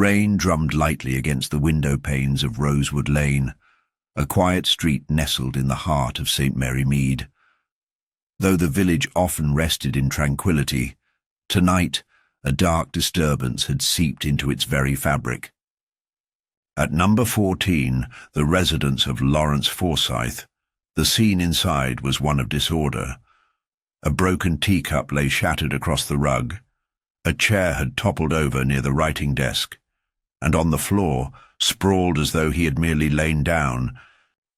Rain drummed lightly against the window panes of Rosewood Lane, a quiet street nestled in the heart of St. Mary Mead. Though the village often rested in tranquillity, tonight a dark disturbance had seeped into its very fabric. At number 14, the residence of Lawrence Forsyth, the scene inside was one of disorder. A broken teacup lay shattered across the rug. A chair had toppled over near the writing desk, and on the floor, sprawled as though he had merely lain down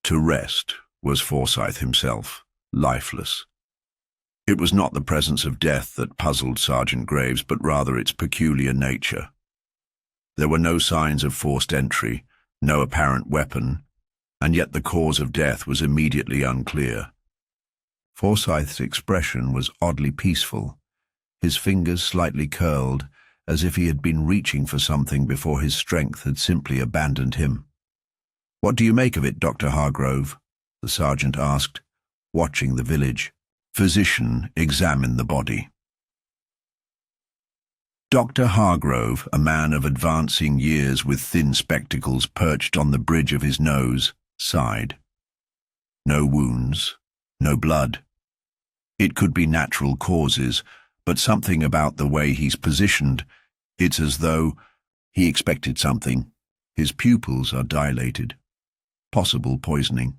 to rest, was Forsyth himself, lifeless. It was not the presence of death that puzzled Sergeant Graves, but rather its peculiar nature. There were no signs of forced entry, no apparent weapon, and yet the cause of death was immediately unclear. Forsyth's expression was oddly peaceful, his fingers slightly curled, as if he had been reaching for something before his strength had simply abandoned him. "What do you make of it, Dr. Hargrove?" the sergeant asked, watching the village. Physician examined the body. Dr. Hargrove, a man of advancing years with thin spectacles perched on the bridge of his nose, sighed. No wounds, no blood. It could be natural causes, but something about the way he's positioned, it's as though he expected something. His pupils are dilated. Possible poisoning.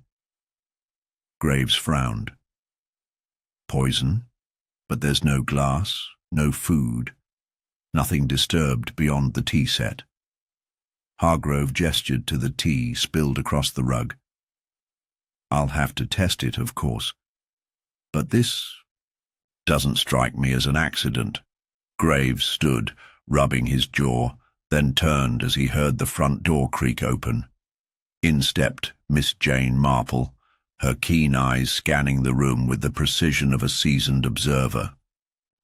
Graves frowned. Poison, but there's no glass, no food. Nothing disturbed beyond the tea set. Hargrove gestured to the tea spilled across the rug. "I'll have to test it, of course. But this doesn't strike me as an accident." Graves stood, rubbing his jaw, then turned as he heard the front door creak open. In stepped Miss Jane Marple, her keen eyes scanning the room with the precision of a seasoned observer.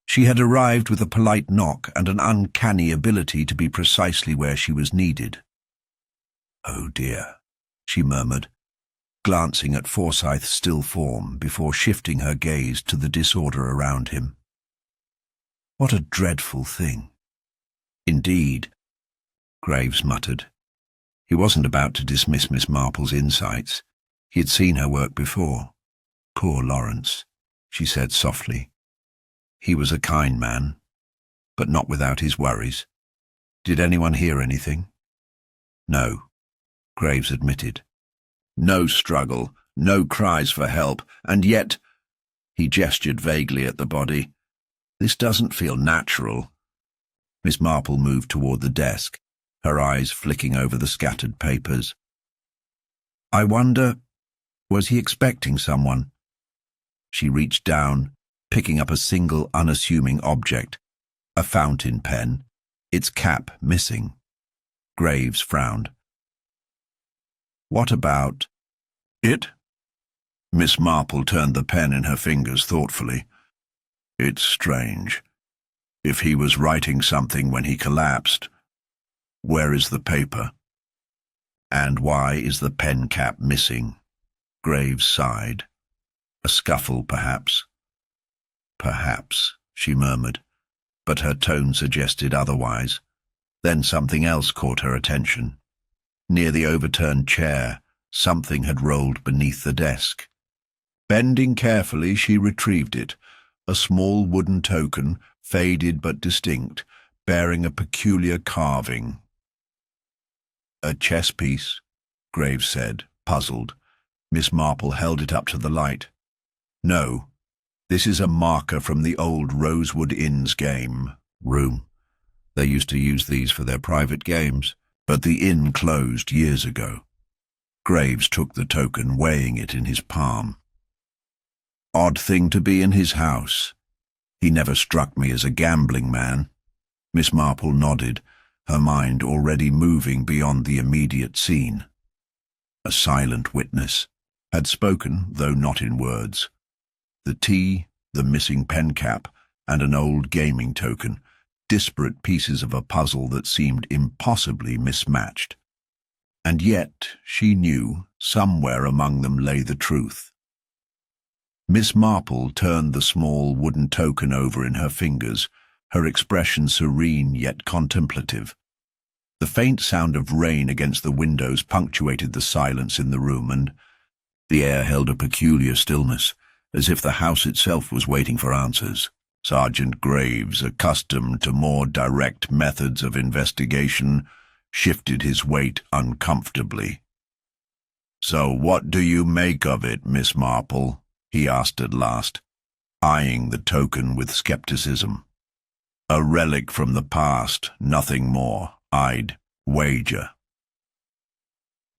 She had arrived with a polite knock and an uncanny ability to be precisely where she was needed. "Oh dear," she murmured, glancing at Forsyth's still form before shifting her gaze to the disorder around him. "What a dreadful thing." "Indeed," Graves muttered. He wasn't about to dismiss Miss Marple's insights. He had seen her work before. "Poor Lawrence," she said softly. "He was a kind man, but not without his worries. Did anyone hear anything?" "No," Graves admitted. "No struggle, no cries for help, and yet—" he gestured vaguely at the body. "This doesn't feel natural." Miss Marple moved toward the desk, her eyes flicking over the scattered papers. "I wonder, was he expecting someone?" She reached down, picking up a single unassuming object, a fountain pen, its cap missing. Graves frowned. "What about it?" Miss Marple turned the pen in her fingers thoughtfully. "It's strange. If he was writing something when he collapsed, where is the paper? And why is the pen cap missing?" Graves sighed. "A scuffle, perhaps." "Perhaps," she murmured, but her tone suggested otherwise. Then something else caught her attention. Near the overturned chair, something had rolled beneath the desk. Bending carefully, she retrieved it, a small wooden token, faded but distinct, bearing a peculiar carving. "A chess piece," Graves said, puzzled. Miss Marple held it up to the light. "No. This is a marker from the old Rosewood Inn's game room. They used to use these for their private games, but the inn closed years ago." Graves took the token, weighing it in his palm. "Odd thing to be in his house. He never struck me as a gambling man." Miss Marple nodded, her mind already moving beyond the immediate scene. A silent witness had spoken, though not in words. The tea, the missing pen cap, and an old gaming token, disparate pieces of a puzzle that seemed impossibly mismatched. And yet, she knew, somewhere among them lay the truth. Miss Marple turned the small wooden token over in her fingers, her expression serene yet contemplative. The faint sound of rain against the windows punctuated the silence in the room, and the air held a peculiar stillness, as if the house itself was waiting for answers. Sergeant Graves, accustomed to more direct methods of investigation, shifted his weight uncomfortably. "So what do you make of it, Miss Marple?" he asked at last, eyeing the token with skepticism. "A relic from the past, nothing more, I'd wager."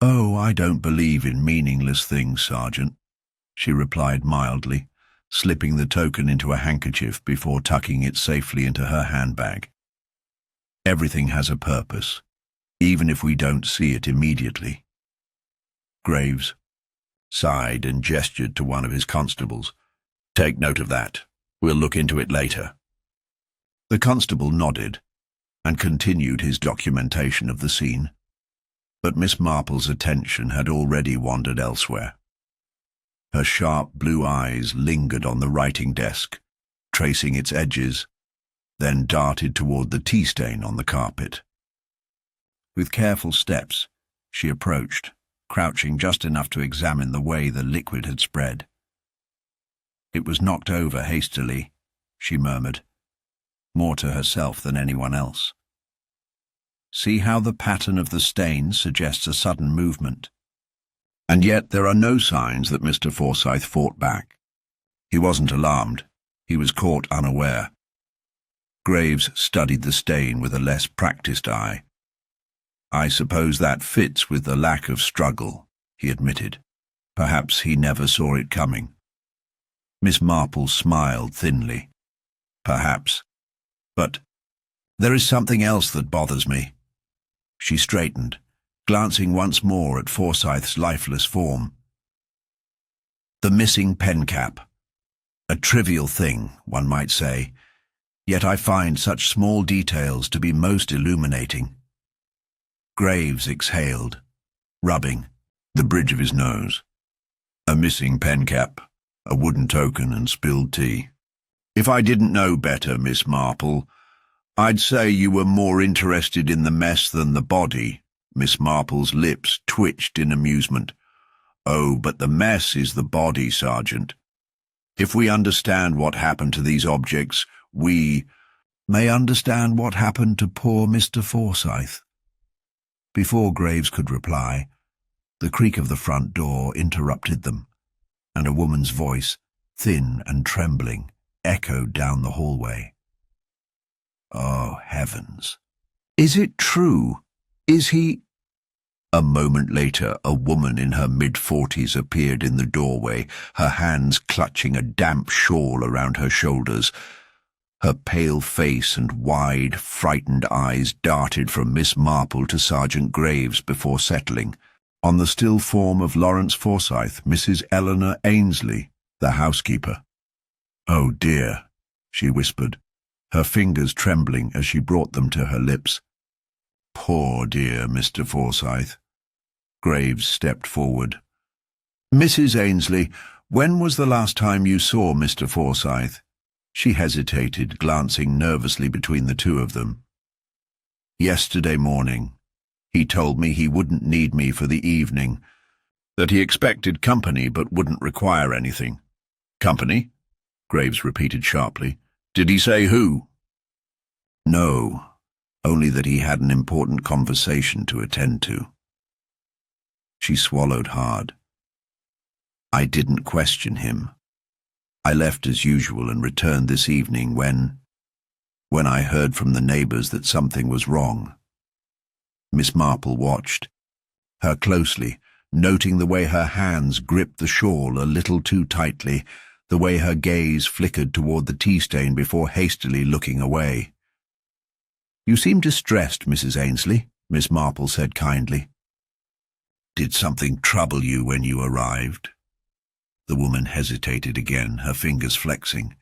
"Oh, I don't believe in meaningless things, Sergeant," she replied mildly, slipping the token into a handkerchief before tucking it safely into her handbag. "Everything has a purpose, even if we don't see it immediately." Graves sighed and gestured to one of his constables. "Take note of that. We'll look into it later." The constable nodded and continued his documentation of the scene, but Miss Marple's attention had already wandered elsewhere. Her sharp blue eyes lingered on the writing desk, tracing its edges, then darted toward the tea stain on the carpet. With careful steps, she approached, crouching just enough to examine the way the liquid had spread. "It was knocked over hastily," she murmured, more to herself than anyone else. "See how the pattern of the stain suggests a sudden movement. And yet there are no signs that Mr. Forsyth fought back. He wasn't alarmed. He was caught unaware." Graves studied the stain with a less practiced eye. "I suppose that fits with the lack of struggle," he admitted. "Perhaps he never saw it coming." Miss Marple smiled thinly. "Perhaps. But there is something else that bothers me." She straightened, glancing once more at Forsyth's lifeless form. "The missing pen cap. A trivial thing, one might say, yet I find such small details to be most illuminating." Graves exhaled, rubbing the bridge of his nose. "A missing pen cap, a wooden token, and spilled tea. If I didn't know better, Miss Marple, I'd say you were more interested in the mess than the body." Miss Marple's lips twitched in amusement. "Oh, but the mess is the body, Sergeant. If we understand what happened to these objects, we may understand what happened to poor Mr. Forsyth." Before Graves could reply, the creak of the front door interrupted them, and a woman's voice, thin and trembling, echoed down the hallway. "Oh, heavens! Is it true? Is he—" A moment later, a woman in her mid-40s appeared in the doorway, her hands clutching a damp shawl around her shoulders. Her pale face and wide, frightened eyes darted from Miss Marple to Sergeant Graves before settling on the still form of Lawrence Forsyth, Mrs. Eleanor Ainsley, the housekeeper. "Oh dear," she whispered, her fingers trembling as she brought them to her lips. "Poor dear Mr. Forsyth." Graves stepped forward. "Mrs. Ainsley, when was the last time you saw Mr. Forsyth?" She hesitated, glancing nervously between the two of them. "Yesterday morning. He told me he wouldn't need me for the evening, that he expected company but wouldn't require anything." "Company?" Graves repeated sharply. "Did he say who?" "No, only that he had an important conversation to attend to." She swallowed hard. "I didn't question him. I left as usual and returned this evening when I heard from the neighbours that something was wrong." Miss Marple watched her closely, noting the way her hands gripped the shawl a little too tightly, the way her gaze flickered toward the tea stain before hastily looking away. "You seem distressed, Mrs. Ainsley," Miss Marple said kindly. "Did something trouble you when you arrived?" The woman hesitated again, her fingers flexing.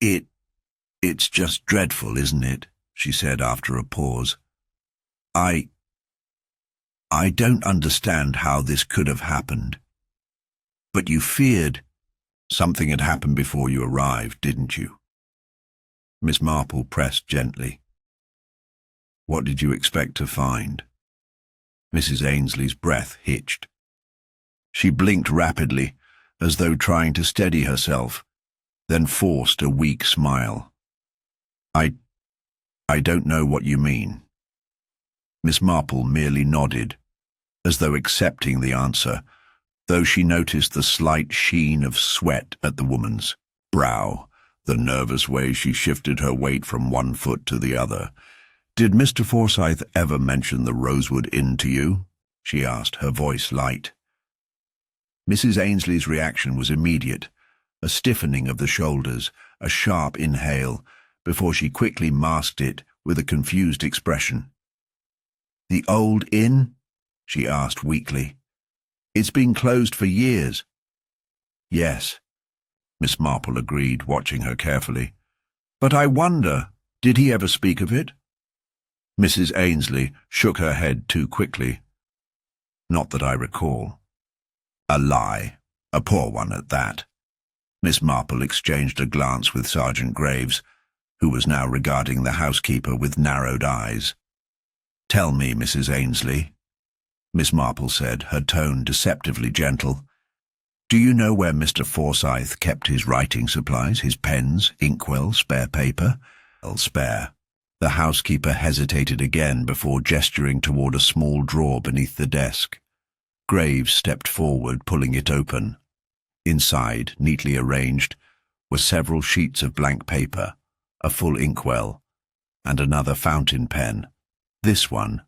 It's just dreadful, isn't it?" she said after a pause. I don't understand how this could have happened. But you feared something had happened before you arrived, didn't you?" Miss Marple pressed gently. What did you expect to find? Mrs. Ainsley's breath hitched. She blinked rapidly, as though trying to steady herself, then forced a weak smile. I don't know what you mean. Miss Marple merely nodded, as though accepting the answer, though she noticed the slight sheen of sweat at the woman's brow, the nervous way she shifted her weight from one foot to the other. "Did Mr. Forsyth ever mention the Rosewood Inn to you?" she asked, her voice light. Mrs. Ainsley's reaction was immediate, a stiffening of the shoulders, a sharp inhale, before she quickly masked it with a confused expression. "The old inn?" she asked weakly. "It's been closed for years." "Yes," Miss Marple agreed, watching her carefully. "But I wonder, did he ever speak of it?" Mrs. Ainsley shook her head too quickly. "Not that I recall." "A lie, a poor one at that." Miss Marple exchanged a glance with Sergeant Graves, who was now regarding the housekeeper with narrowed eyes. "Tell me, Mrs. Ainsley," Miss Marple said, her tone deceptively gentle. "Do you know where Mr. Forsyth kept his writing supplies, his pens, inkwell, spare paper?" "Well, spare." The housekeeper hesitated again before gesturing toward a small drawer beneath the desk. Graves stepped forward, pulling it open. Inside, neatly arranged, were several sheets of blank paper, a full inkwell, and another fountain pen, this one,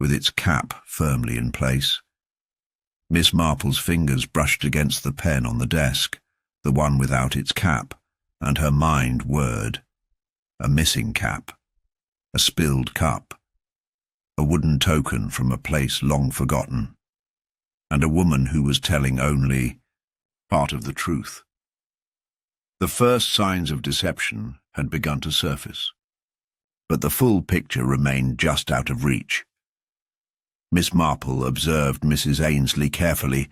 with its cap firmly in place. Miss Marple's fingers brushed against the pen on the desk, the one without its cap, and her mind whirred. A missing cap, a spilled cup, a wooden token from a place long forgotten, and a woman who was telling only part of the truth. The first signs of deception had begun to surface, but the full picture remained just out of reach. Miss Marple observed Mrs. Ainsley carefully,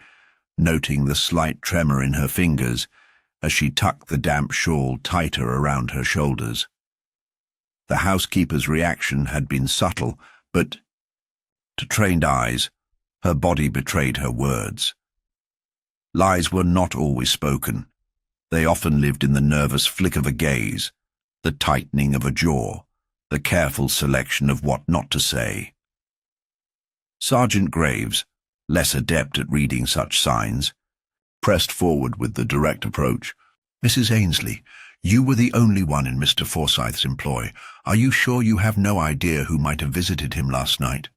noting the slight tremor in her fingers as she tucked the damp shawl tighter around her shoulders. The housekeeper's reaction had been subtle, but, to trained eyes, her body betrayed her words. Lies were not always spoken. They often lived in the nervous flick of a gaze, the tightening of a jaw, the careful selection of what not to say. Sergeant Graves, less adept at reading such signs, pressed forward with the direct approach. "Mrs. Ainsley, you were the only one in Mr. Forsyth's employ. Are you sure you have no idea who might have visited him last night?"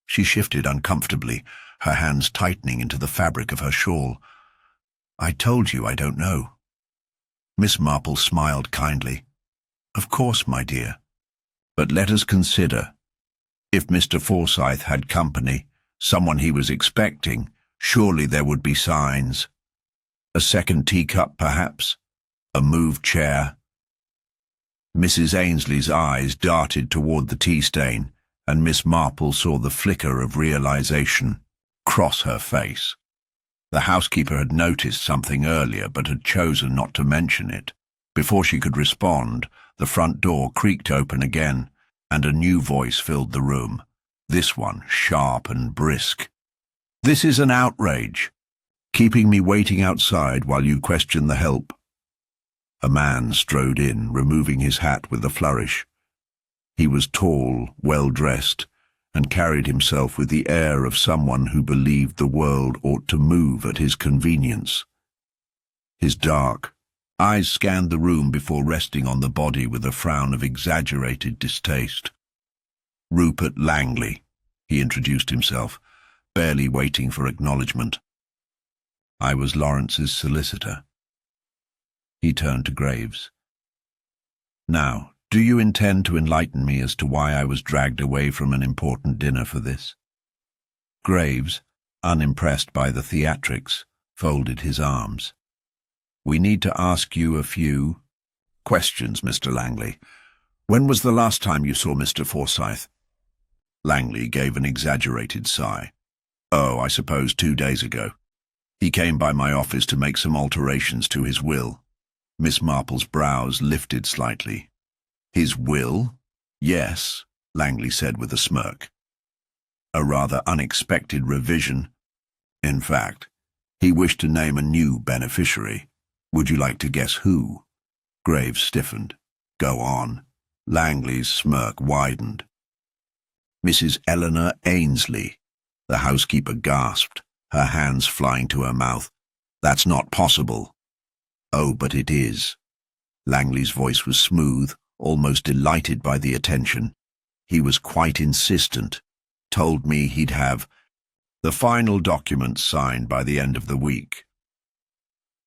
She shifted uncomfortably, her hands tightening into the fabric of her shawl. "I told you I don't know." Miss Marple smiled kindly. "Of course, my dear. But let us consider. If Mr. Forsyth had company, someone he was expecting, surely there would be signs. A second teacup, perhaps? A moved chair?" Mrs. Ainsley's eyes darted toward the tea stain, and Miss Marple saw the flicker of realization cross her face. The housekeeper had noticed something earlier but had chosen not to mention it. Before she could respond, the front door creaked open again, and a new voice filled the room, this one sharp and brisk. "This is an outrage, keeping me waiting outside while you question the help." A man strode in, removing his hat with a flourish. He was tall, well-dressed, and carried himself with the air of someone who believed the world ought to move at his convenience. His dark eyes scanned the room before resting on the body with a frown of exaggerated distaste. "Rupert Langley," he introduced himself, barely waiting for acknowledgement. "I was Lawrence's solicitor." He turned to Graves. "Now, do you intend to enlighten me as to why I was dragged away from an important dinner for this?" Graves, unimpressed by the theatrics, folded his arms. "We need to ask you a few questions, Mr. Langley. When was the last time you saw Mr. Forsyth?" Langley gave an exaggerated sigh. "Oh, I suppose 2 days ago. He came by my office to make some alterations to his will." Miss Marple's brows lifted slightly. "His will?" "Yes. Langley said with a smirk. A rather unexpected revision. In fact, he wished to name a new beneficiary. Would you like to guess who? Graves stiffened. Go on. Langley's smirk widened. Mrs. Eleanor Ainsley. The housekeeper gasped, her hands flying to her mouth. That's not possible. Oh, but it is. Langley's voice was smooth, almost delighted by the attention. He was quite insistent. Told me he'd have the final documents signed by the end of the week.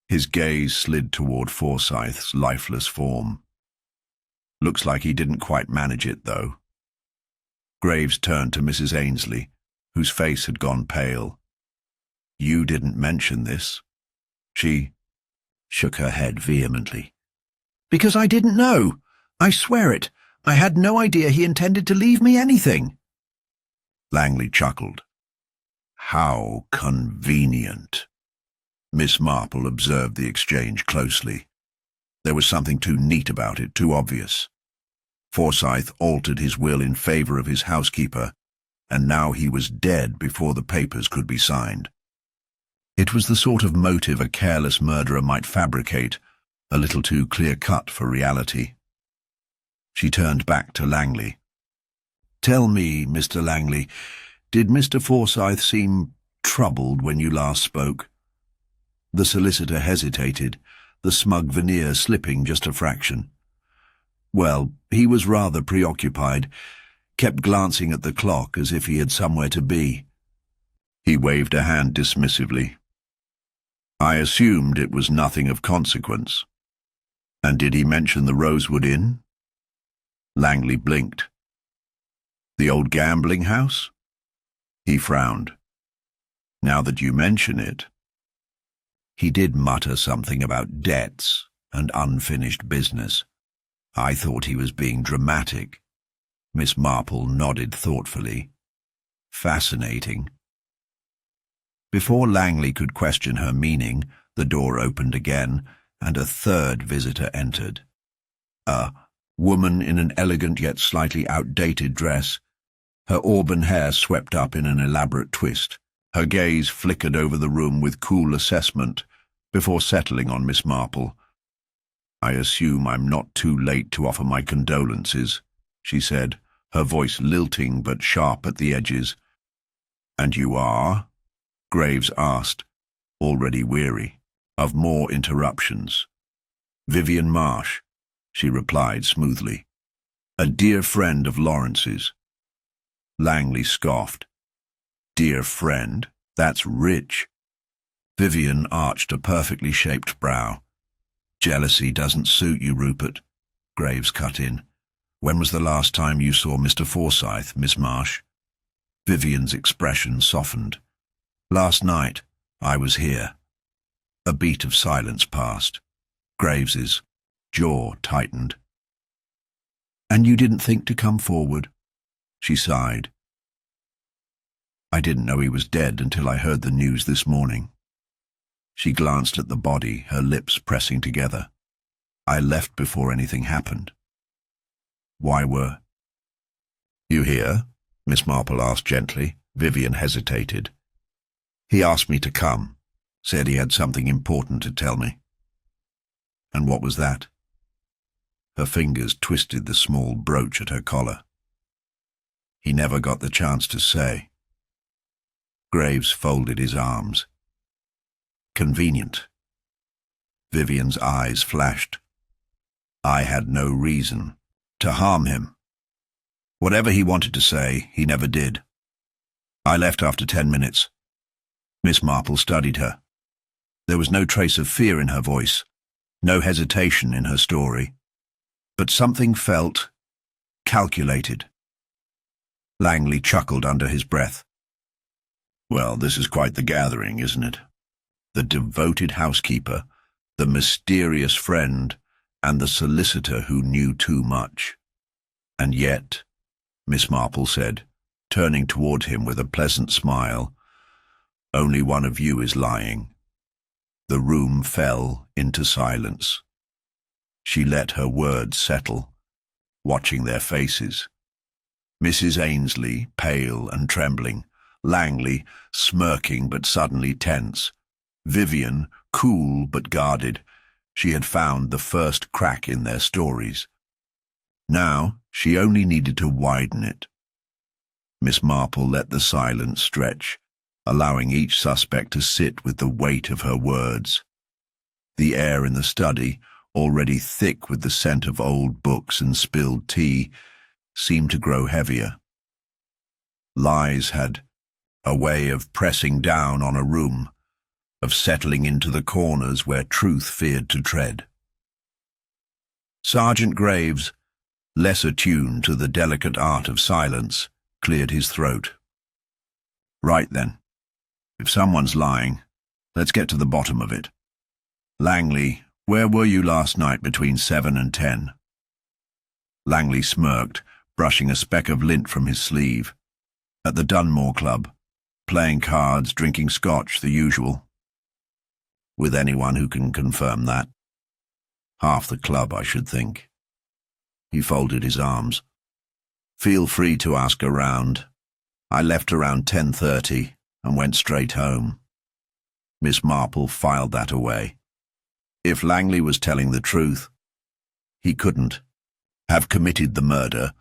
His gaze slid toward Forsyth's lifeless form. Looks like he didn't quite manage it, though. Graves turned to Mrs. Ainsley, whose face had gone pale. You didn't mention this. She shook her head vehemently. Because I didn't know. I swear it. I had no idea he intended to leave me anything. Langley chuckled. How convenient. Miss Marple observed the exchange closely. There was something too neat about it, too obvious. Forsyth altered his will in favor of his housekeeper, and now he was dead before the papers could be signed. It was the sort of motive a careless murderer might fabricate, a little too clear-cut for reality. She turned back to Langley. Tell me, Mr. Langley, did Mr. Forsyth seem troubled when you last spoke? The solicitor hesitated, the smug veneer slipping just a fraction. Well, he was rather preoccupied, kept glancing at the clock as if he had somewhere to be. He waved a hand dismissively. I assumed it was nothing of consequence. And did he mention the Rosewood Inn? Langley blinked. The old gambling house? He frowned. Now that you mention it. He did mutter something about debts and unfinished business. I thought he was being dramatic. Miss Marple nodded thoughtfully. Fascinating. Before Langley could question her meaning, the door opened again, and a third visitor entered. A woman in an elegant yet slightly outdated dress, her auburn hair swept up in an elaborate twist. Her gaze flickered over the room with cool assessment before settling on Miss Marple. I assume I'm not too late to offer my condolences, she said, her voice lilting but sharp at the edges. And you are? Graves asked, already weary of more interruptions. Vivian Marsh, she replied smoothly. A dear friend of Lawrence's. Langley scoffed. Dear friend? That's rich. Vivian arched a perfectly shaped brow. Jealousy doesn't suit you, Rupert, Graves cut in. When was the last time you saw Mr. Forsyth, Miss Marsh? Vivian's expression softened. Last night, I was here. A beat of silence passed. Graves's jaw tightened. And you didn't think to come forward? She sighed. I didn't know he was dead until I heard the news this morning. She glanced at the body, her lips pressing together. I left before anything happened. Why were you here? Miss Marple asked gently. Vivian hesitated. He asked me to come, said he had something important to tell me. And what was that? Her fingers twisted the small brooch at her collar. He never got the chance to say. Graves folded his arms. Convenient. Vivian's eyes flashed. I had no reason to harm him. Whatever he wanted to say, he never did. I left after 10 minutes. Miss Marple studied her. There was no trace of fear in her voice, no hesitation in her story, but something felt calculated. Langley chuckled under his breath. Well, this is quite the gathering, isn't it? The devoted housekeeper, the mysterious friend, and the solicitor who knew too much. And yet, Miss Marple said, turning toward him with a pleasant smile, only one of you is lying. The room fell into silence. She let her words settle, watching their faces. Mrs. Ainslie, pale and trembling. Langley, smirking but suddenly tense. Vivian, cool but guarded. She had found the first crack in their stories. Now she only needed to widen it. Miss Marple let the silence stretch, allowing each suspect to sit with the weight of her words. The air in the study, already thick with the scent of old books and spilled tea, seemed to grow heavier. Lies had a way of pressing down on a room, of settling into the corners where truth feared to tread. Sergeant Graves, less attuned to the delicate art of silence, cleared his throat. Right then. If someone's lying, let's get to the bottom of it. Langley, where were you last night between 7 and 10? Langley smirked, brushing a speck of lint from his sleeve. At the Dunmore Club, playing cards, drinking scotch, the usual. With anyone who can confirm that. Half the club, I should think. He folded his arms. Feel free to ask around. I left around 10:30 and went straight home. Miss Marple filed that away. If Langley was telling the truth, he couldn't have committed the murder,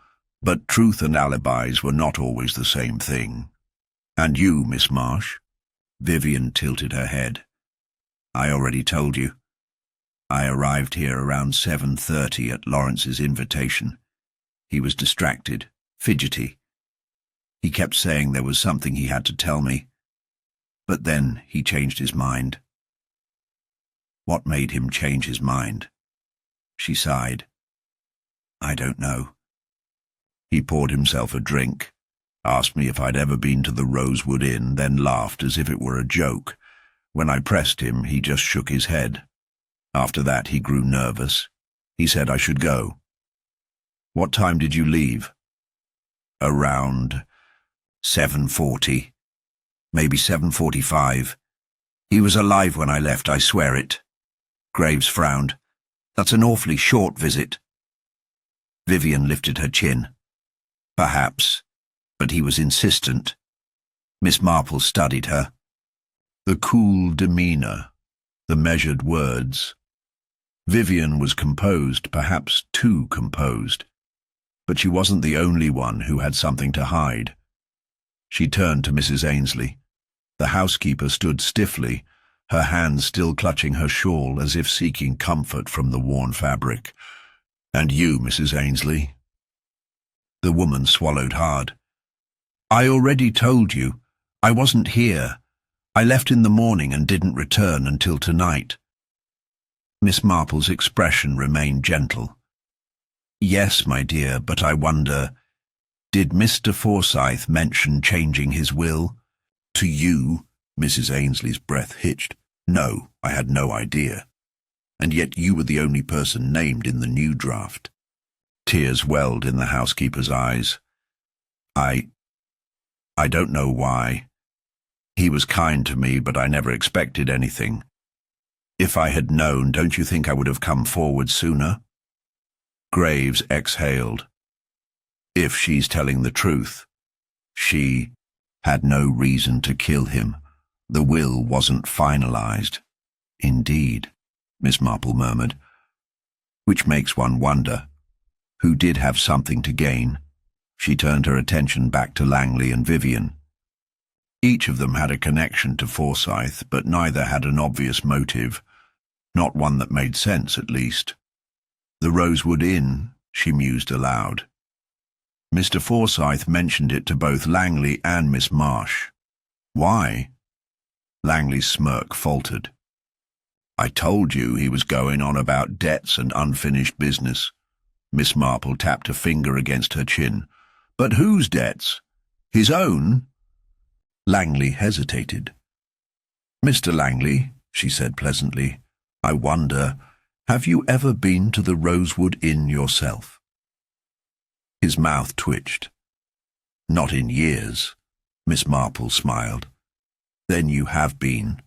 but truth and alibis were not always the same thing. And you, Miss Marsh? Vivian tilted her head. I already told you. I arrived here around 7:30 at Lawrence's invitation. He was distracted, fidgety. He kept saying there was something he had to tell me. But then he changed his mind. What made him change his mind? She sighed. I don't know. He poured himself a drink, asked me if I'd ever been to the Rosewood Inn, then laughed as if it were a joke. When I pressed him, he just shook his head. After that, he grew nervous. He said I should go. What time did you leave? Around 7:40. Maybe 7:45. He was alive when I left, I swear it. Graves frowned. That's an awfully short visit. Vivian lifted her chin. Perhaps, but he was insistent. Miss Marple studied her. The cool demeanour, the measured words. Vivian was composed, perhaps too composed. But she wasn't the only one who had something to hide. She turned to Mrs. Ainslie. The housekeeper stood stiffly, her hands still clutching her shawl as if seeking comfort from the worn fabric. And you, Mrs. Ainslie? The woman swallowed hard. I already told you. I wasn't here. I left in the morning and didn't return until tonight. Miss Marple's expression remained gentle. Yes, my dear, but I wonder, did Mr. Forsyth mention changing his will? To you? Mrs. Ainslie's breath hitched. No, I had no idea. And yet you were the only person named in the new draft. Tears welled in the housekeeper's eyes. I don't know why. He was kind to me, but I never expected anything. If I had known, don't you think I would have come forward sooner? Graves exhaled. If she's telling the truth, she had no reason to kill him. The will wasn't finalized. Indeed, Miss Marple murmured. Which makes one wonder, who did have something to gain? She turned her attention back to Langley and Vivian. Each of them had a connection to Forsyth, but neither had an obvious motive, not one that made sense, at least. The Rosewood Inn, she mused aloud. Mr. Forsyth mentioned it to both Langley and Miss Marsh. Why? Langley's smirk faltered. I told you he was going on about debts and unfinished business. Miss Marple tapped a finger against her chin. But whose debts? His own? Langley hesitated. Mr. Langley, she said pleasantly, I wonder, have you ever been to the Rosewood Inn yourself? His mouth twitched. Not in years, Miss Marple smiled. Then you have been.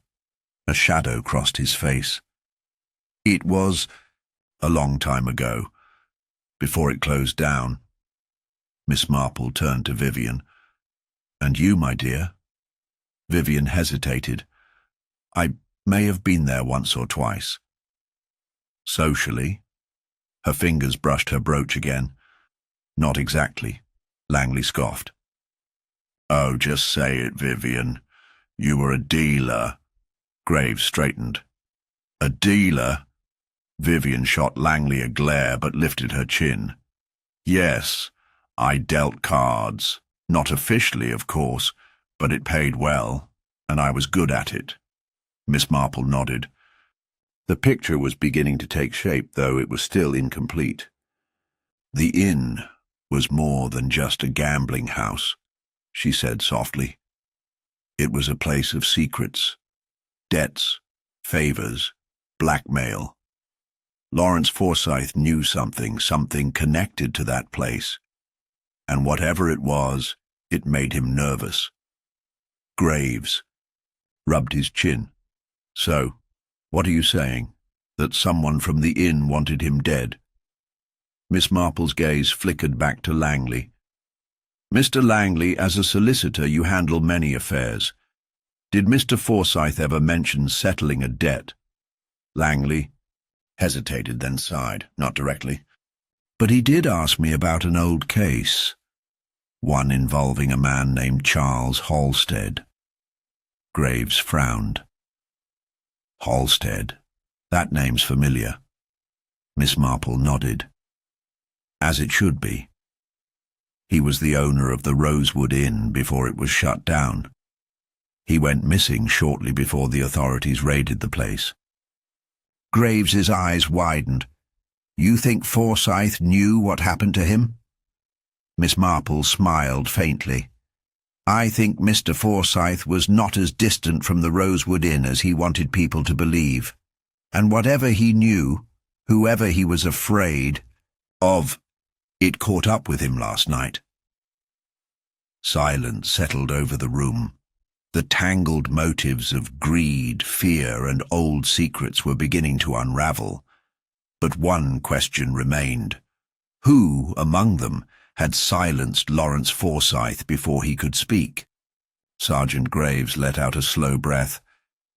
A shadow crossed his face. It was a long time ago, before it closed down. Miss Marple turned to Vivian. "And you, my dear?" Vivian hesitated. "I may have been there once or twice." "Socially?" Her fingers brushed her brooch again. "Not exactly," Langley scoffed. "Oh, just say it, Vivian. You were a dealer." Graves straightened. "A dealer?" Vivian shot Langley a glare but lifted her chin. "Yes, I dealt cards. Not officially, of course, but it paid well, and I was good at it." Miss Marple nodded. The picture was beginning to take shape, though it was still incomplete. "The inn was more than just a gambling house," she said softly. "It was a place of secrets, debts, favors, blackmail. Lawrence Forsythe knew something connected to that place, and whatever it was, it made him nervous." Graves rubbed his chin. "So, what are you saying? That someone from the inn wanted him dead?" Miss Marple's gaze flickered back to Langley. "Mr. Langley, as a solicitor, you handle many affairs. Did Mr. Forsythe ever mention settling a debt?" Langley hesitated, then sighed, not directly. "But he did ask me about an old case, one involving a man named Charles Halstead." Graves frowned. "Halstead? That name's familiar." Miss Marple nodded. "As it should be. He was the owner of the Rosewood Inn before it was shut down. He went missing shortly before the authorities raided the place." Graves's eyes widened. "You think Forsythe knew what happened to him?" Miss Marple smiled faintly. "I think Mr. Forsythe was not as distant from the Rosewood Inn as he wanted people to believe. And whatever he knew, whoever he was afraid of, it caught up with him last night." Silence settled over the room. The tangled motives of greed, fear, and old secrets were beginning to unravel. But one question remained. Who, among them, had silenced Lawrence Forsythe before he could speak? Sergeant Graves let out a slow breath,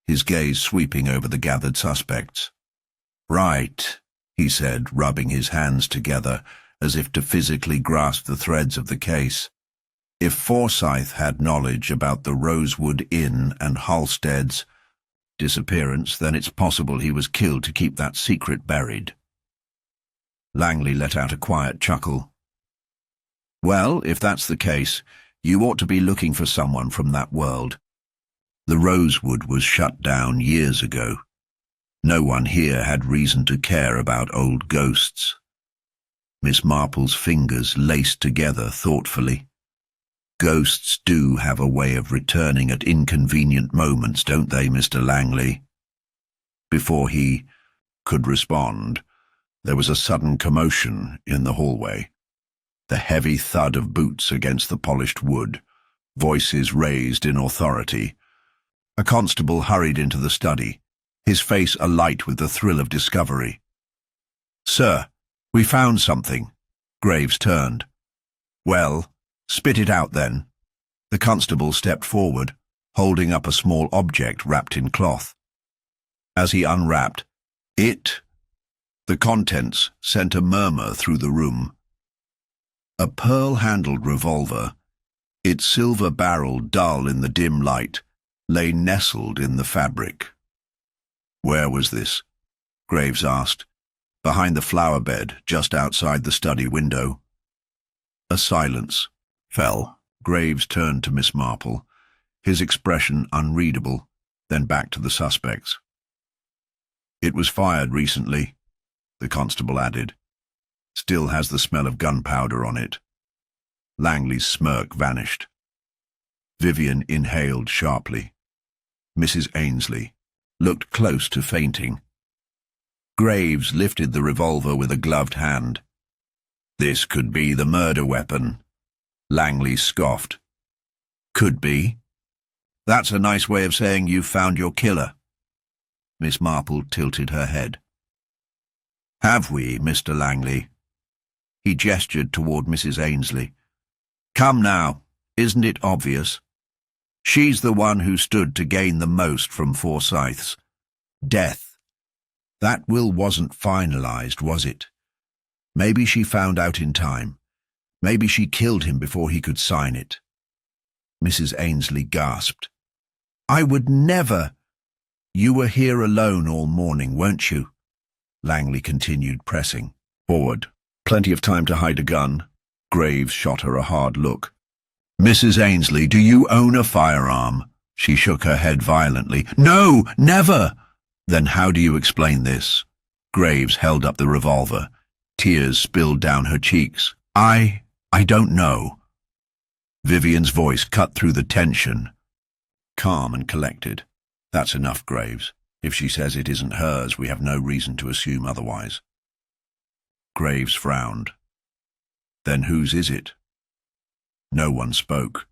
his gaze sweeping over the gathered suspects. "Right," he said, rubbing his hands together as if to physically grasp the threads of the case. "If Forsythe had knowledge about the Rosewood Inn and Halstead's disappearance, then it's possible he was killed to keep that secret buried." Langley let out a quiet chuckle. "Well, if that's the case, you ought to be looking for someone from that world. The Rosewood was shut down years ago. No one here had reason to care about old ghosts." Miss Marple's fingers laced together thoughtfully. "Ghosts do have a way of returning at inconvenient moments, don't they, Mr. Langley?" Before he could respond, there was a sudden commotion in the hallway. The heavy thud of boots against the polished wood, voices raised in authority. A constable hurried into the study, his face alight with the thrill of discovery. "Sir, we found something." Graves turned. "Well, spit it out then." The constable stepped forward, holding up a small object wrapped in cloth. As he unwrapped the contents sent a murmur through the room. A pearl-handled revolver, its silver barrel dull in the dim light, lay nestled in the fabric. "Where was this?" Graves asked. "Behind the flower bed, just outside the study window." A silence fell. Graves turned to Miss Marple, his expression unreadable, then back to the suspects. "It was fired recently," the constable added. "Still has the smell of gunpowder on it." Langley's smirk vanished. Vivian inhaled sharply. Mrs. Ainsley looked close to fainting. Graves lifted the revolver with a gloved hand. "This could be the murder weapon." Langley scoffed. "Could be? That's a nice way of saying you've found your killer." Miss Marple tilted her head. "Have we, Mr. Langley?" He gestured toward Mrs. Ainsley. Come now, isn't it obvious? She's the one who stood to gain the most from Forsyth's death. That will wasn't finalized, was it? Maybe she found out in time. Maybe she killed him before he could sign it. Mrs. Ainsley gasped. I would never. You were here alone all morning, weren't you? Langley continued, pressing forward. Plenty of time to hide a gun. Graves shot her a hard look. Mrs. Ainsley, do you own a firearm? She shook her head violently. No, never! Then how do you explain this? Graves held up the revolver. Tears spilled down her cheeks. I don't know. Vivian's voice cut through the tension. Calm and collected. That's enough, Graves. If she says it isn't hers, we have no reason to assume otherwise. Graves frowned. Then whose is it? No one spoke.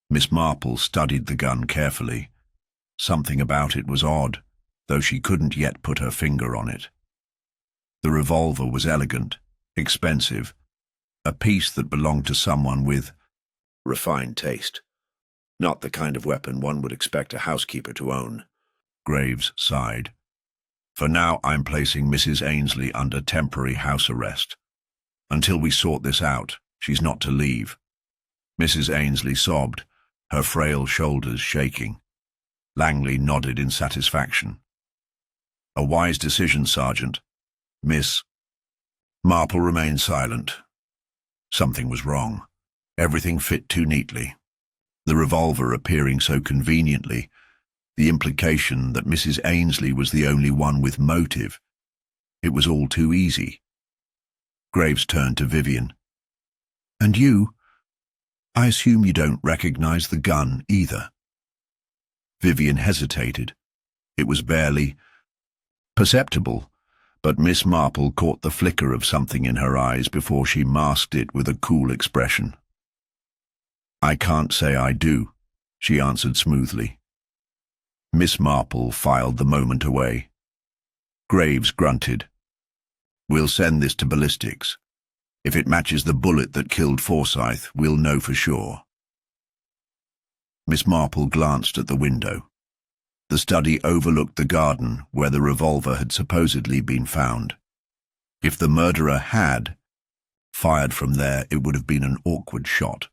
Miss Marple studied the gun carefully. Something about it was odd, though she couldn't yet put her finger on it. The revolver was elegant, expensive, a piece that belonged to someone with refined taste. Not the kind of weapon one would expect a housekeeper to own. Graves sighed. For now, I'm placing Mrs. Ainsley under temporary house arrest. Until we sort this out, she's not to leave. Mrs. Ainsley sobbed, her frail shoulders shaking. Langley nodded in satisfaction. A wise decision, Sergeant. Miss Marple remained silent. Something was wrong. Everything fit too neatly. The revolver appearing so conveniently, the implication that Mrs. Ainsley was the only one with motive. It was all too easy. Graves turned to Vivian. And you? I assume you don't recognize the gun either. Vivian hesitated. It was barely perceptible, but Miss Marple caught the flicker of something in her eyes before she masked it with a cool expression. I can't say I do, she answered smoothly. Miss Marple filed the moment away. Graves grunted. We'll send this to ballistics. If it matches the bullet that killed Forsyth, we'll know for sure. Miss Marple glanced at the window. The study overlooked the garden where the revolver had supposedly been found. If the murderer had fired from there, it would have been an awkward shot.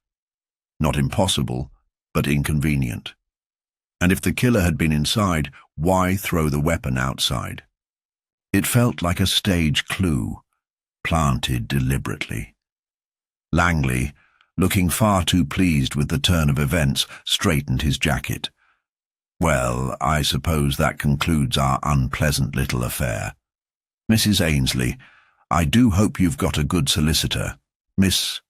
Not impossible, but inconvenient. And if the killer had been inside, why throw the weapon outside? It felt like a stage clue, planted deliberately. Langley, looking far too pleased with the turn of events, straightened his jacket. Well, I suppose that concludes our unpleasant little affair. Mrs. Ainsley, I do hope you've got a good solicitor. Miss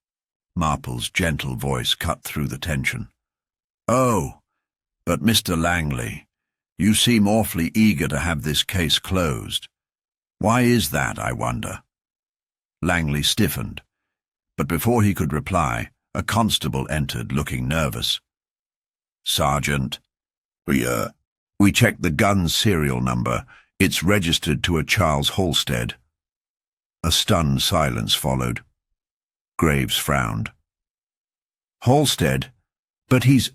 Marple's gentle voice cut through the tension. Oh, but Mr. Langley, you seem awfully eager to have this case closed. Why is that, I wonder? Langley stiffened, but before he could reply, a constable entered, looking nervous. Sergeant, we checked the gun's serial number. It's registered to a Charles Halstead. A stunned silence followed. Graves frowned. Halstead? But he's...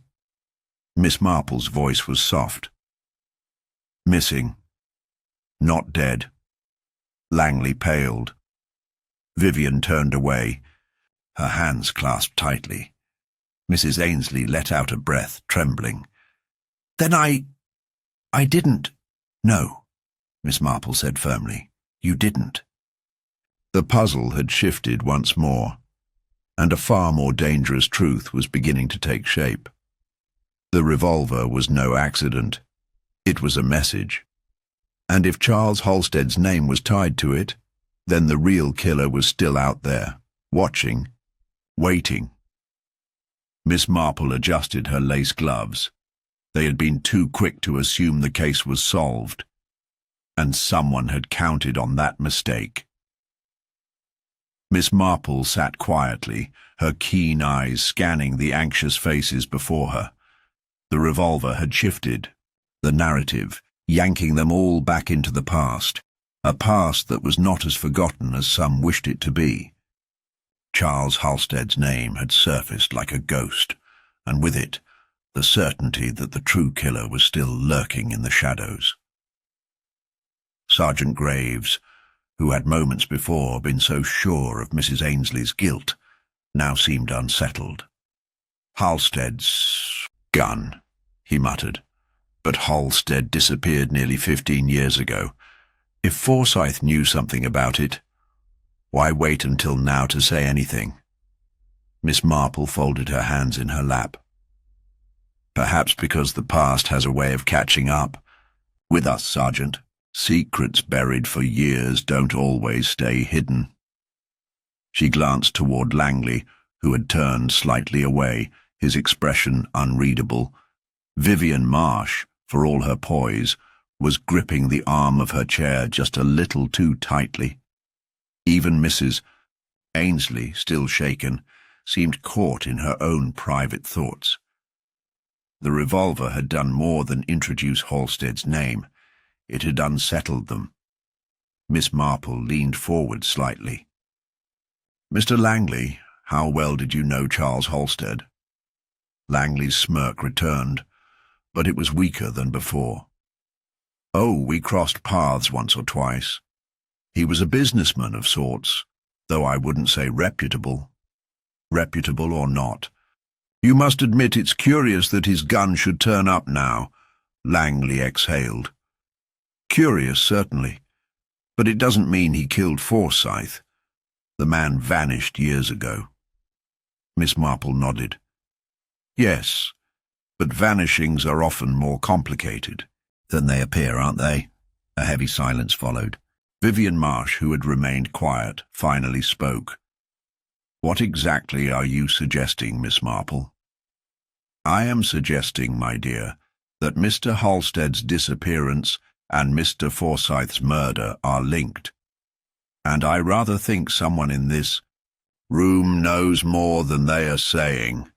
Miss Marple's voice was soft. Missing. Not dead. Langley paled. Vivian turned away, her hands clasped tightly. Mrs. Ainsley let out a breath, trembling. Then I didn't. No, Miss Marple said firmly. You didn't. The puzzle had shifted once more, and a far more dangerous truth was beginning to take shape. The revolver was no accident. It was a message. And if Charles Halstead's name was tied to it, then the real killer was still out there, watching, waiting. Miss Marple adjusted her lace gloves. They had been too quick to assume the case was solved, and someone had counted on that mistake. Miss Marple sat quietly, her keen eyes scanning the anxious faces before her. The revolver had shifted, the narrative, yanking them all back into the past, a past that was not as forgotten as some wished it to be. Charles Halstead's name had surfaced like a ghost, and with it, the certainty that the true killer was still lurking in the shadows. Sergeant Graves, who had moments before been so sure of Mrs. Ainsley's guilt, now seemed unsettled. "Halstead's gun," he muttered. "But Halstead disappeared nearly 15 years ago. If Forsyth knew something about it, why wait until now to say anything?" Miss Marple folded her hands in her lap. "Perhaps because the past has a way of catching up with us, Sergeant. Secrets buried for years don't always stay hidden." She glanced toward Langley, who had turned slightly away, his expression unreadable. Vivian Marsh, for all her poise, was gripping the arm of her chair just a little too tightly. Even Mrs. Ainsley, still shaken, seemed caught in her own private thoughts. The revolver had done more than introduce Halstead's name. It had unsettled them. Miss Marple leaned forward slightly. "Mr. Langley, how well did you know Charles Halstead?" Langley's smirk returned, but it was weaker than before. "Oh, we crossed paths once or twice. He was a businessman of sorts, though I wouldn't say reputable. Reputable or not. You must admit it's curious that his gun should turn up now," Langley exhaled. "Curious, certainly, but it doesn't mean he killed Forsyth. The man vanished years ago." Miss Marple nodded. "Yes, but vanishings are often more complicated than they appear, aren't they?" A heavy silence followed. Vivian Marsh, who had remained quiet, finally spoke. "What exactly are you suggesting, Miss Marple?" "I am suggesting, my dear, that Mr. Halstead's disappearance and Mr. Forsyth's murder are linked. And I rather think someone in this room knows more than they are saying."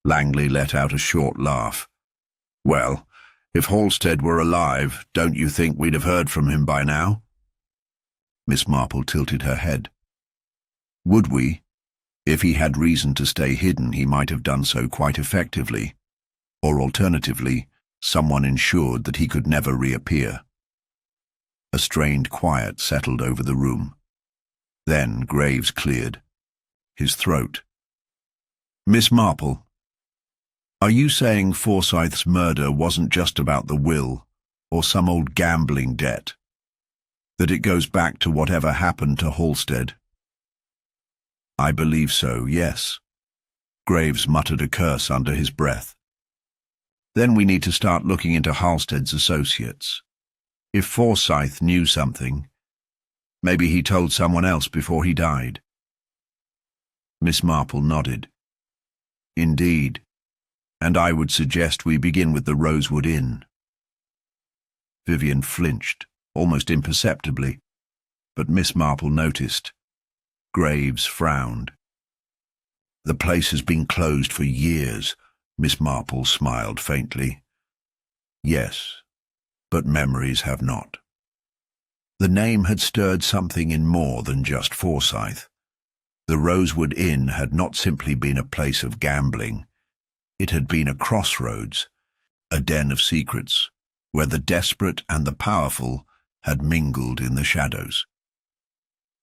Langley let out a short laugh. "Well, if Halstead were alive, don't you think we'd have heard from him by now?" Miss Marple tilted her head. "Would we? If he had reason to stay hidden, he might have done so quite effectively. Or alternatively, someone ensured that he could never reappear." A strained quiet settled over the room. Then Graves cleared his throat. "Miss Marple, are you saying Forsyth's murder wasn't just about the will or some old gambling debt? That it goes back to whatever happened to Halstead?" "I believe so, yes." Graves muttered a curse under his breath. "Then we need to start looking into Halstead's associates. If Forsyth knew something, maybe he told someone else before he died." Miss Marple nodded. "Indeed, and I would suggest we begin with the Rosewood Inn." Vivian flinched, almost imperceptibly, but Miss Marple noticed. Graves frowned. "The place has been closed for years," Miss Marple smiled faintly. "Yes, but memories have not." The name had stirred something in more than just Forsyth. The Rosewood Inn had not simply been a place of gambling. It had been a crossroads, a den of secrets, where the desperate and the powerful had mingled in the shadows.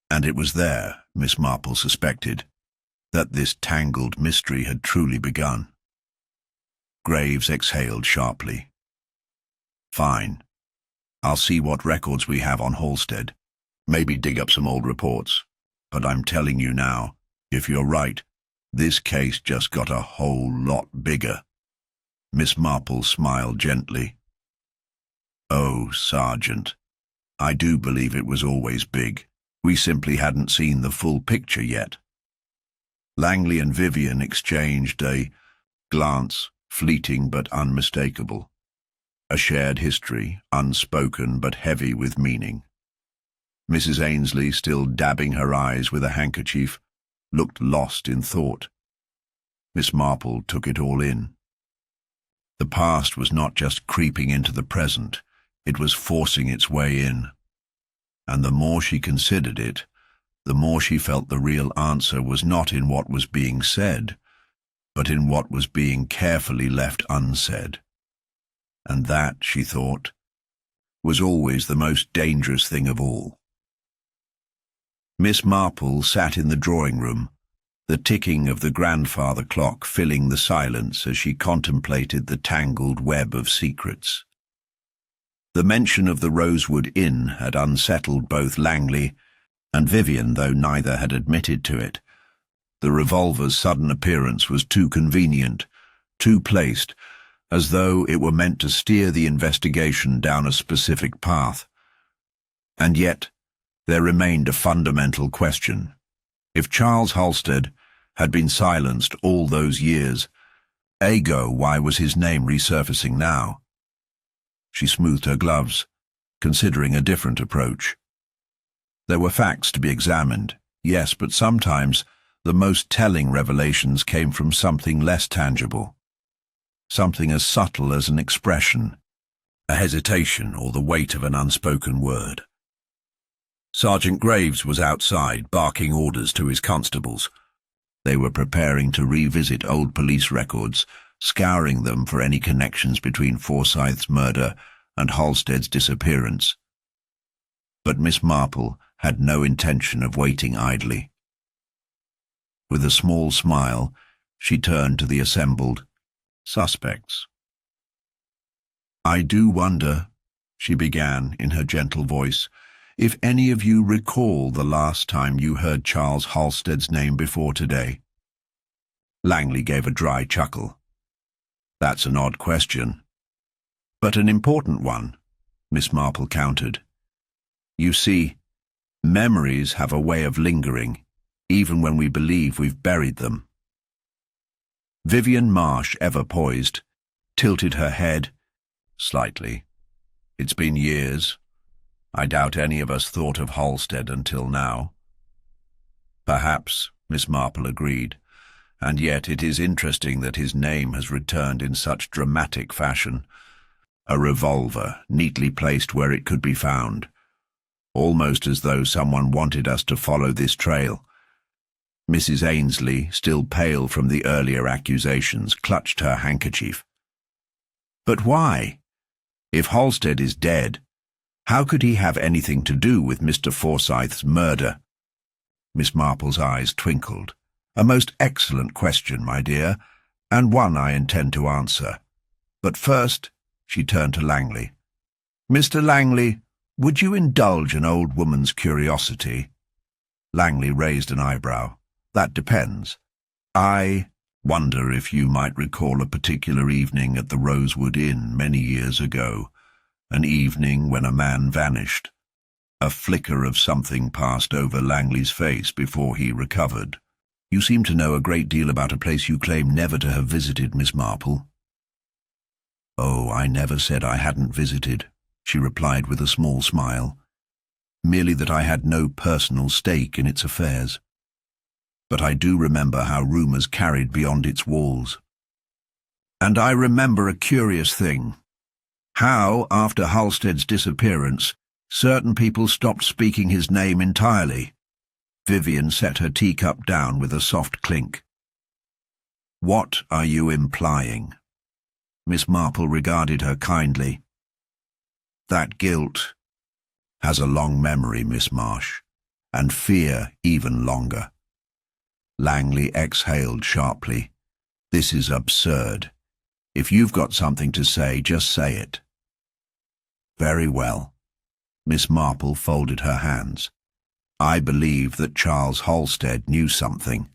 And it was there, Miss Marple suspected, that this tangled mystery had truly begun. Graves exhaled sharply. "Fine. I'll see what records we have on Halstead. Maybe dig up some old reports. But I'm telling you now, if you're right, this case just got a whole lot bigger." Miss Marple smiled gently. "Oh, Sergeant, I do believe it was always big. We simply hadn't seen the full picture yet." Langley and Vivian exchanged a glance, fleeting but unmistakable. A shared history, unspoken but heavy with meaning. Mrs. Ainsley, still dabbing her eyes with a handkerchief, looked lost in thought. Miss Marple took it all in. The past was not just creeping into the present, it was forcing its way in. And the more she considered it, the more she felt the real answer was not in what was being said, but in what was being carefully left unsaid. And that, she thought, was always the most dangerous thing of all. Miss Marple sat in the drawing-room, the ticking of the grandfather clock filling the silence as she contemplated the tangled web of secrets. The mention of the Rosewood Inn had unsettled both Langley and Vivian, though neither had admitted to it. The revolver's sudden appearance was too convenient, too placed, as though it were meant to steer the investigation down a specific path. And yet, there remained a fundamental question. If Charles Halstead had been silenced all those years, why was his name resurfacing now? She smoothed her gloves, considering a different approach. There were facts to be examined, yes, but sometimes the most telling revelations came from something less tangible, something as subtle as an expression, a hesitation, or the weight of an unspoken word. Sergeant Graves was outside, barking orders to his constables. They were preparing to revisit old police records, scouring them for any connections between Forsyth's murder and Halstead's disappearance. But Miss Marple had no intention of waiting idly. With a small smile, she turned to the assembled suspects. "I do wonder," she began in her gentle voice, "if any of you recall the last time you heard Charles Halstead's name before today?" Langley gave a dry chuckle. "That's an odd question." "But an important one," Miss Marple countered. "You see, memories have a way of lingering, even when we believe we've buried them." Vivian Marsh, ever poised, tilted her head slightly. "It's been years. I doubt any of us thought of Halstead until now." "Perhaps," Miss Marple agreed, "and yet it is interesting that his name has returned in such dramatic fashion. A revolver, neatly placed where it could be found, almost as though someone wanted us to follow this trail." Mrs. Ainsley, still pale from the earlier accusations, clutched her handkerchief. "But why? If Halstead is dead, how could he have anything to do with Mr. Forsyth's murder?" Miss Marple's eyes twinkled. "A most excellent question, my dear, and one I intend to answer. But first," she turned to Langley. "Mr. Langley, would you indulge an old woman's curiosity?" Langley raised an eyebrow. "That depends. I wonder if you might recall a particular evening at the Rosewood Inn many years ago, an evening when a man vanished. A flicker of something passed over Langley's face before he recovered. You seem to know a great deal about a place you claim never to have visited, Miss Marple." "Oh, I never said I hadn't visited," she replied with a small smile. "Merely that I had no personal stake in its affairs. But I do remember how rumours carried beyond its walls. And I remember a curious thing. How, after Halstead's disappearance, certain people stopped speaking his name entirely." Vivian set her teacup down with a soft clink. "What are you implying?" Miss Marple regarded her kindly. "That guilt has a long memory, Miss Marsh, and fear even longer." Langley exhaled sharply. "This is absurd. If you've got something to say, just say it." "Very well." Miss Marple folded her hands. "I believe that Charles Halstead knew something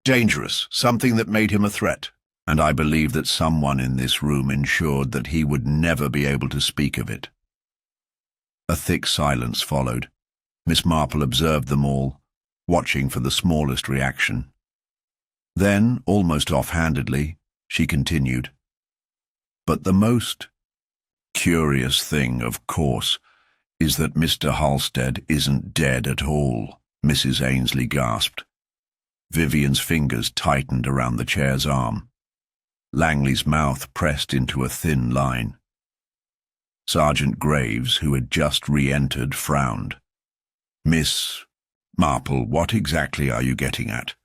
dangerous, something that made him a threat, and I believe that someone in this room ensured that he would never be able to speak of it." A thick silence followed. Miss Marple observed them all, watching for the smallest reaction. Then, almost offhandedly, she continued, "But the most curious thing, of course, is that Mr. Halstead isn't dead at all," Mrs. Ainsley gasped. Vivian's fingers tightened around the chair's arm. Langley's mouth pressed into a thin line. Sergeant Graves, who had just re-entered, frowned. "Miss Marple, what exactly are you getting at?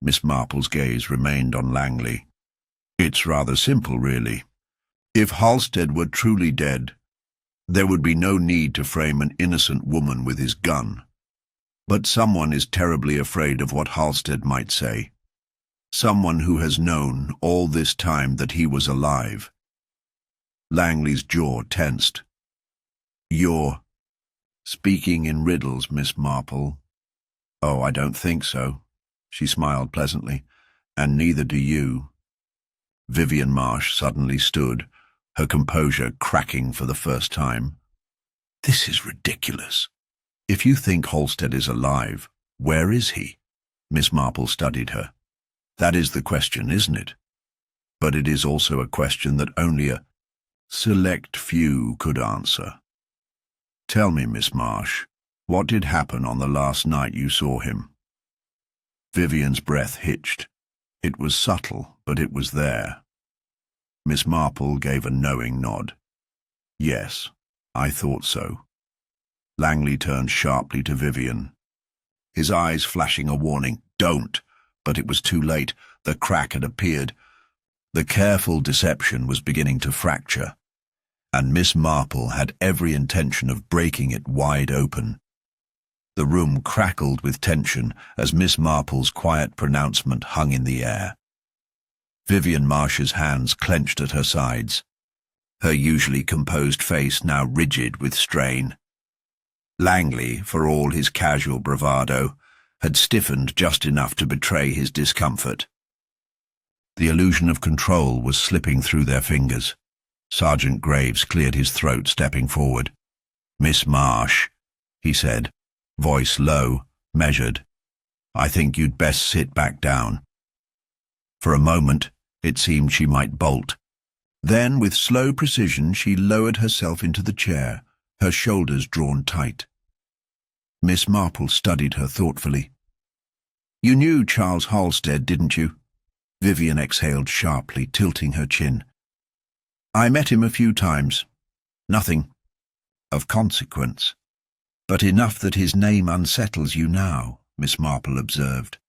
Miss Marple's gaze remained on Langley. It's rather simple, really. If Halstead were truly dead, there would be no need to frame an innocent woman with his gun. But someone is terribly afraid of what Halstead might say. Someone who has known all this time that he was alive. Langley's jaw tensed. You're speaking in riddles, Miss Marple. Oh, I don't think so. She smiled pleasantly. And neither do you. Vivian Marsh suddenly stood, her composure cracking for the first time. This is ridiculous. If you think Halstead is alive, where is he? Miss Marple studied her. That is the question, isn't it? But it is also a question that only a select few could answer. Tell me, Miss Marsh, what did happen on the last night you saw him? Vivian's breath hitched. It was subtle, but it was there. Miss Marple gave a knowing nod. Yes, I thought so. Langley turned sharply to Vivian, his eyes flashing a warning, don't, but it was too late. The crack had appeared. The careful deception was beginning to fracture, and Miss Marple had every intention of breaking it wide open. The room crackled with tension as Miss Marple's quiet pronouncement hung in the air. Vivian Marsh's hands clenched at her sides, her usually composed face now rigid with strain. Langley, for all his casual bravado, had stiffened just enough to betray his discomfort. The illusion of control was slipping through their fingers. Sergeant Graves cleared his throat, stepping forward. Miss Marsh, he said, voice low, measured. I think you'd best sit back down. For a moment, it seemed she might bolt. Then, with slow precision, she lowered herself into the chair, her shoulders drawn tight. Miss Marple studied her thoughtfully. You knew Charles Halstead, didn't you? Vivian exhaled sharply, tilting her chin. I met him a few times. Nothing of consequence. But enough that his name unsettles you now, Miss Marple observed.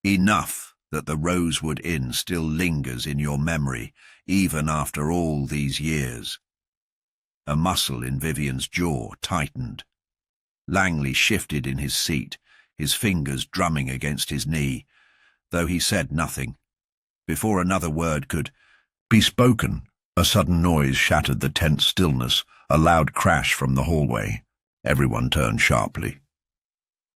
Enough that the Rosewood Inn still lingers in your memory, even after all these years. A muscle in Vivian's jaw tightened. Langley shifted in his seat, his fingers drumming against his knee, though he said nothing. Before another word could be spoken, a sudden noise shattered the tense stillness, a loud crash from the hallway. Everyone turned sharply.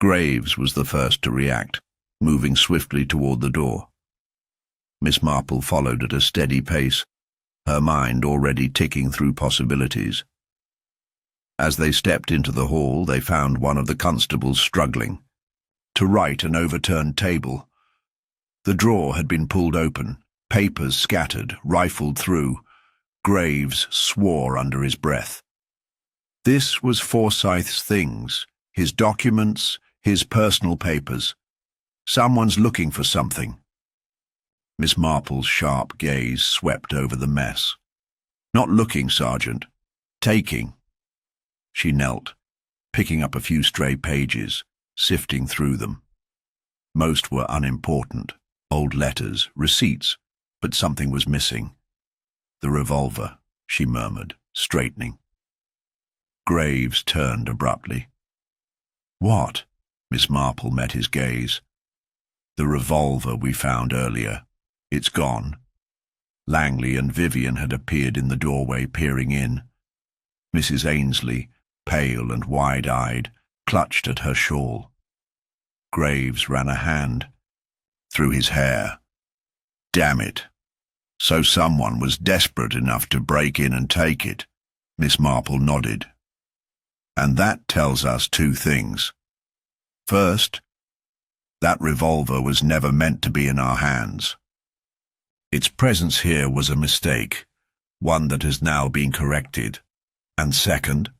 Graves was the first to react, moving swiftly toward the door. Miss Marple followed at a steady pace, her mind already ticking through possibilities. As they stepped into the hall, they found one of the constables struggling to right an overturned table. The drawer had been pulled open, papers scattered, rifled through. Graves swore under his breath. This was Forsyth's things, his documents, his personal papers. Someone's looking for something. Miss Marple's sharp gaze swept over the mess. Not looking, Sergeant. Taking. She knelt, picking up a few stray pages, sifting through them. Most were unimportant, old letters, receipts, but something was missing. The revolver, she murmured, straightening. Graves turned abruptly. What? Miss Marple met his gaze. The revolver we found earlier. It's gone. Langley and Vivian had appeared in the doorway, peering in. Mrs. Ainsley, pale and wide-eyed, clutched at her shawl. Graves ran a hand through his hair. Damn it. So someone was desperate enough to break in and take it. Miss Marple nodded. And that tells us two things. First, that revolver was never meant to be in our hands. Its presence here was a mistake, one that has now been corrected. And second,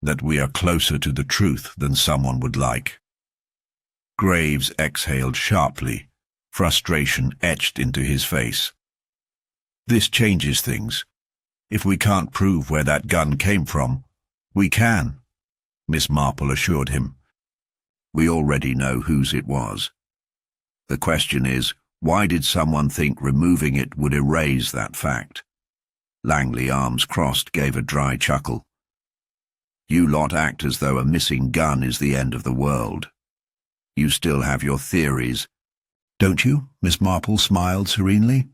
that we are closer to the truth than someone would like. Graves exhaled sharply, frustration etched into his face. This changes things. If we can't prove where that gun came from, we can, Miss Marple assured him. We already know whose it was. The question is, why did someone think removing it would erase that fact? Langley, arms crossed, gave a dry chuckle. You lot act as though a missing gun is the end of the world. You still have your theories. Don't you? Miss Marple smiled serenely.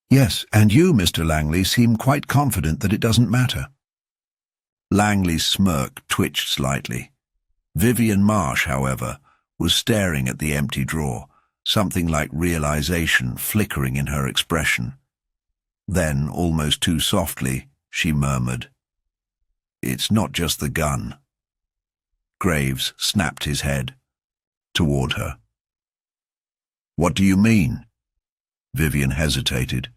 Yes, and you, Mr. Langley, seem quite confident that it doesn't matter. Langley's smirk twitched slightly. Vivian Marsh, however, was staring at the empty drawer, something like realization flickering in her expression. Then, almost too softly, she murmured, "It's not just the gun." Graves snapped his head toward her. "What do you mean?" Vivian hesitated.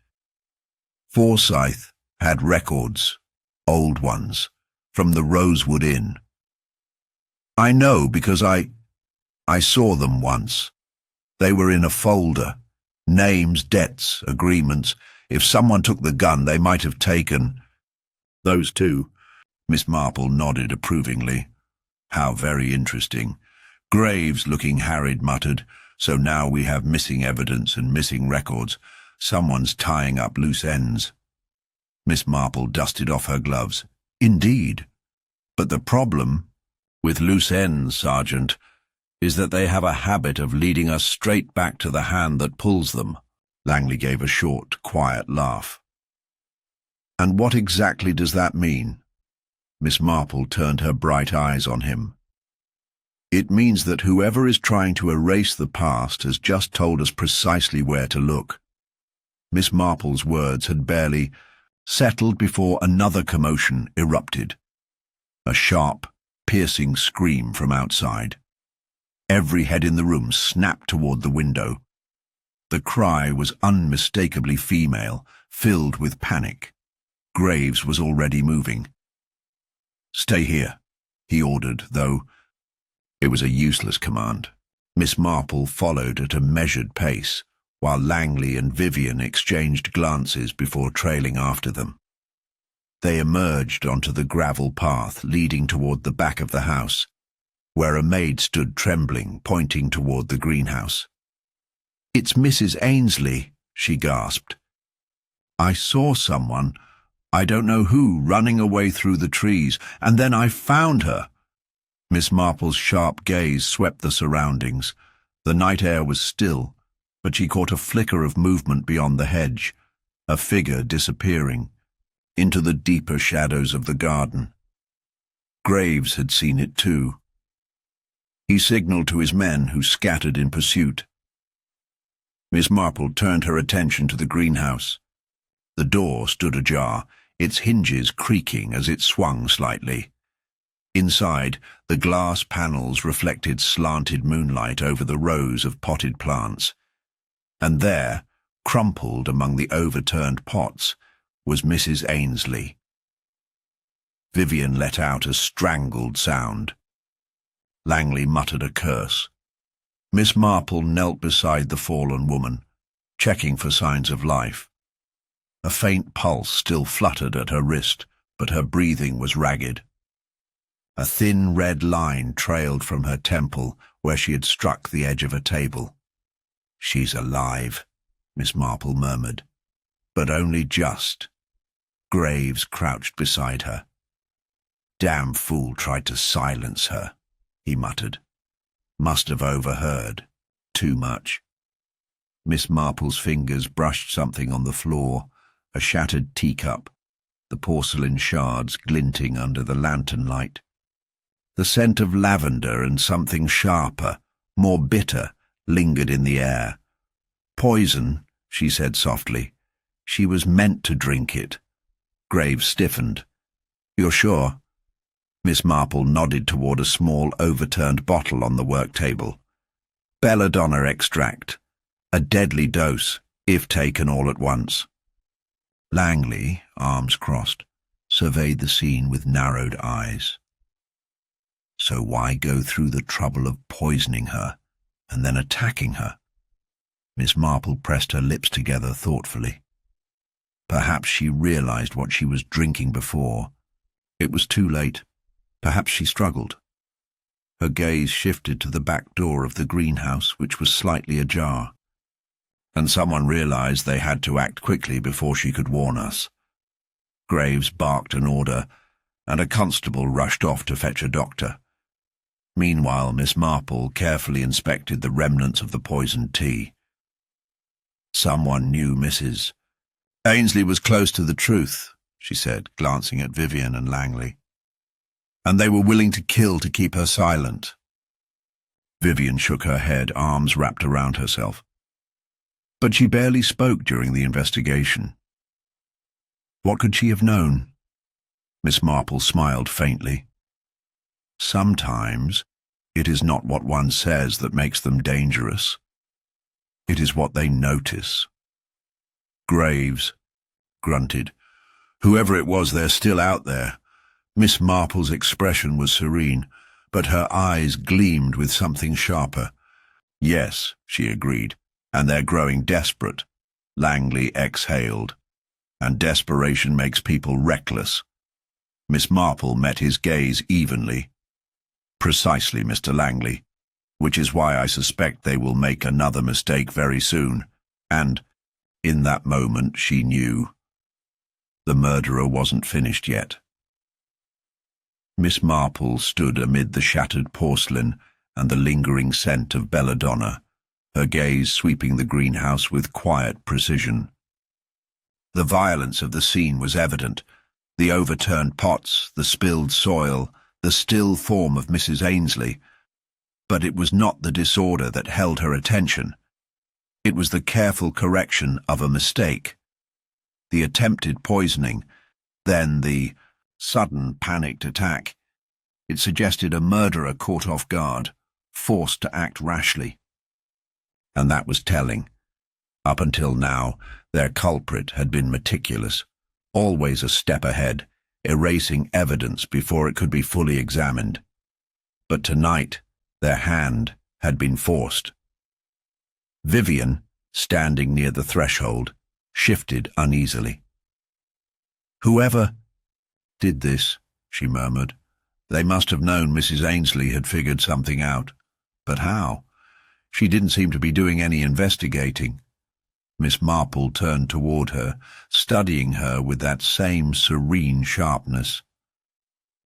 "Forsyth had records, old ones, from the Rosewood Inn. I know because I saw them once. They were in a folder. Names, debts, agreements. If someone took the gun, they might have taken those too." Miss Marple nodded approvingly. "How very interesting." Graves, looking harried, muttered, "So now we have missing evidence and missing records. Someone's tying up loose ends." Miss Marple dusted off her gloves. "Indeed. But the problem with loose ends, Sergeant, is that they have a habit of leading us straight back to the hand that pulls them." Langley gave a short, quiet laugh. "And what exactly does that mean?" Miss Marple turned her bright eyes on him. "It means that whoever is trying to erase the past has just told us precisely where to look." Miss Marple's words had barely settled before another commotion erupted. A sharp, piercing scream from outside. Every head in the room snapped toward the window. The cry was unmistakably female, filled with panic. Graves was already moving. "Stay here," he ordered, though it was a useless command. Miss Marple followed at a measured pace, while Langley and Vivian exchanged glances before trailing after them. They emerged onto the gravel path leading toward the back of the house, where a maid stood trembling, pointing toward the greenhouse. "It's Mrs. Ainsley," she gasped. "I saw someone, I don't know who, running away through the trees, and then I found her." Miss Marple's sharp gaze swept the surroundings. The night air was still, but she caught a flicker of movement beyond the hedge, a figure disappearing into the deeper shadows of the garden. Graves had seen it too. He signaled to his men, who scattered in pursuit. Miss Marple turned her attention to the greenhouse. The door stood ajar, its hinges creaking as it swung slightly. Inside, the glass panels reflected slanted moonlight over the rows of potted plants. And there, crumpled among the overturned pots, was Mrs. Ainsley. Vivian let out a strangled sound. Langley muttered a curse. Miss Marple knelt beside the fallen woman, checking for signs of life. A faint pulse still fluttered at her wrist, but her breathing was ragged. A thin red line trailed from her temple where she had struck the edge of a table. "She's alive," Miss Marple murmured, "but only just." Graves crouched beside her. "Damn fool tried to silence her," he muttered. "Must have overheard. Too much." Miss Marple's fingers brushed something on the floor, a shattered teacup, the porcelain shards glinting under the lantern light. The scent of lavender and something sharper, more bitter, lingered in the air. "Poison," she said softly. "She was meant to drink it." Graves stiffened. "You're sure?" Miss Marple nodded toward a small overturned bottle on the work table. "Belladonna extract. A deadly dose, if taken all at once." Langley, arms crossed, surveyed the scene with narrowed eyes. So why go through the trouble of poisoning her and then attacking her? Miss Marple pressed her lips together thoughtfully. Perhaps she realized what she was drinking before. It was too late. Perhaps she struggled. Her gaze shifted to the back door of the greenhouse, which was slightly ajar. And someone realized they had to act quickly before she could warn us. Graves barked an order, and a constable rushed off to fetch a doctor. Meanwhile, Miss Marple carefully inspected the remnants of the poisoned tea. Someone knew Mrs. Ainsley was close to the truth, she said, glancing at Vivian and Langley. And they were willing to kill to keep her silent. Vivian shook her head, arms wrapped around herself. But she barely spoke during the investigation. What could she have known? Miss Marple smiled faintly. Sometimes it is not what one says that makes them dangerous. It is what they notice. Graves grunted. Whoever it was, they're still out there. Miss Marple's expression was serene, but her eyes gleamed with something sharper. Yes, she agreed, and they're growing desperate. Langley exhaled. And desperation makes people reckless. Miss Marple met his gaze evenly. Precisely, Mr. Langley, which is why I suspect they will make another mistake very soon. And, in that moment, she knew. The murderer wasn't finished yet. Miss Marple stood amid the shattered porcelain and the lingering scent of belladonna, her gaze sweeping the greenhouse with quiet precision. The violence of the scene was evident. The overturned pots, the spilled soil, the still form of Mrs. Ainsley. But it was not the disorder that held her attention. It was the careful correction of a mistake. The attempted poisoning, then the sudden panicked attack. It suggested a murderer caught off guard, forced to act rashly. And that was telling. Up until now, their culprit had been meticulous, always a step ahead, erasing evidence before it could be fully examined. But tonight, their hand had been forced. Vivian, standing near the threshold, shifted uneasily. Whoever did this, she murmured. They must have known Mrs. Ainsley had figured something out. But how? She didn't seem to be doing any investigating. Miss Marple turned toward her, studying her with that same serene sharpness.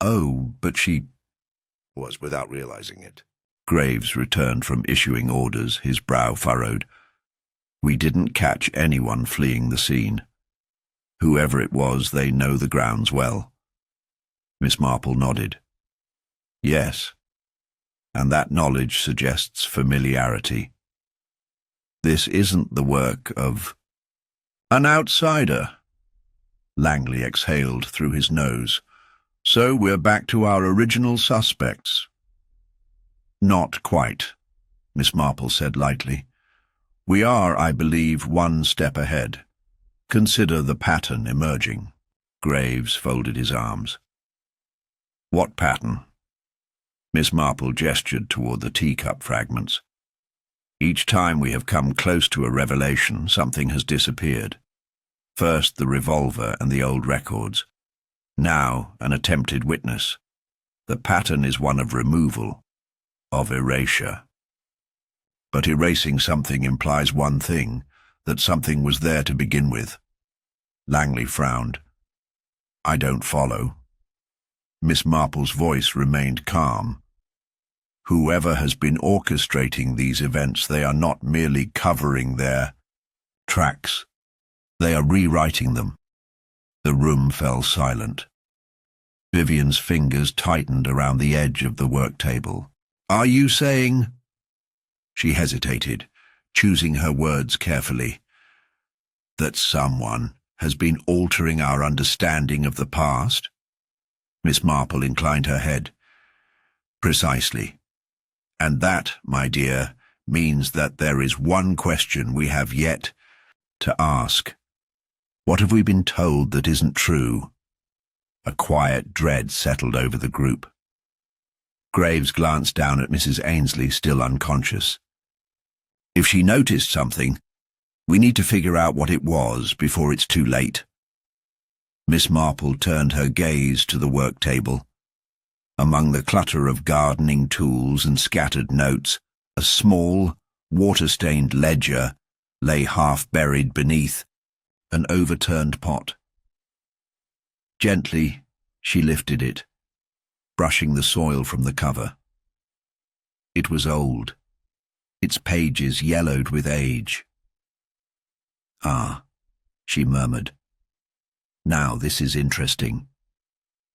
Oh, but she was without realizing it. Graves returned from issuing orders, his brow furrowed. We didn't catch anyone fleeing the scene. Whoever it was, they know the grounds well. Miss Marple nodded. Yes, and that knowledge suggests familiarity. This isn't the work of an outsider. Langley exhaled through his nose. So we're back to our original suspects. Not quite, Miss Marple said lightly. We are, I believe, one step ahead. Consider the pattern emerging. Graves folded his arms. What pattern? Miss Marple gestured toward the teacup fragments. Each time we have come close to a revelation, something has disappeared. First the revolver and the old records. Now an attempted witness. The pattern is one of removal, of erasure. But erasing something implies one thing, that something was there to begin with. Langley frowned. I don't follow. Miss Marple's voice remained calm. Whoever has been orchestrating these events, they are not merely covering their tracks. They are rewriting them. The room fell silent. Vivian's fingers tightened around the edge of the work table. Are you saying? She hesitated, choosing her words carefully. That someone has been altering our understanding of the past? Miss Marple inclined her head. Precisely. And that, my dear, means that there is one question we have yet to ask. What have we been told that isn't true? A quiet dread settled over the group. Graves glanced down at Mrs. Ainsley, still unconscious. If she noticed something, we need to figure out what it was before it's too late. Miss Marple turned her gaze to the work table. Among the clutter of gardening tools and scattered notes, a small, water-stained ledger lay half-buried beneath an overturned pot. Gently, she lifted it, brushing the soil from the cover. It was old, its pages yellowed with age. "Ah," she murmured. "Now this is interesting."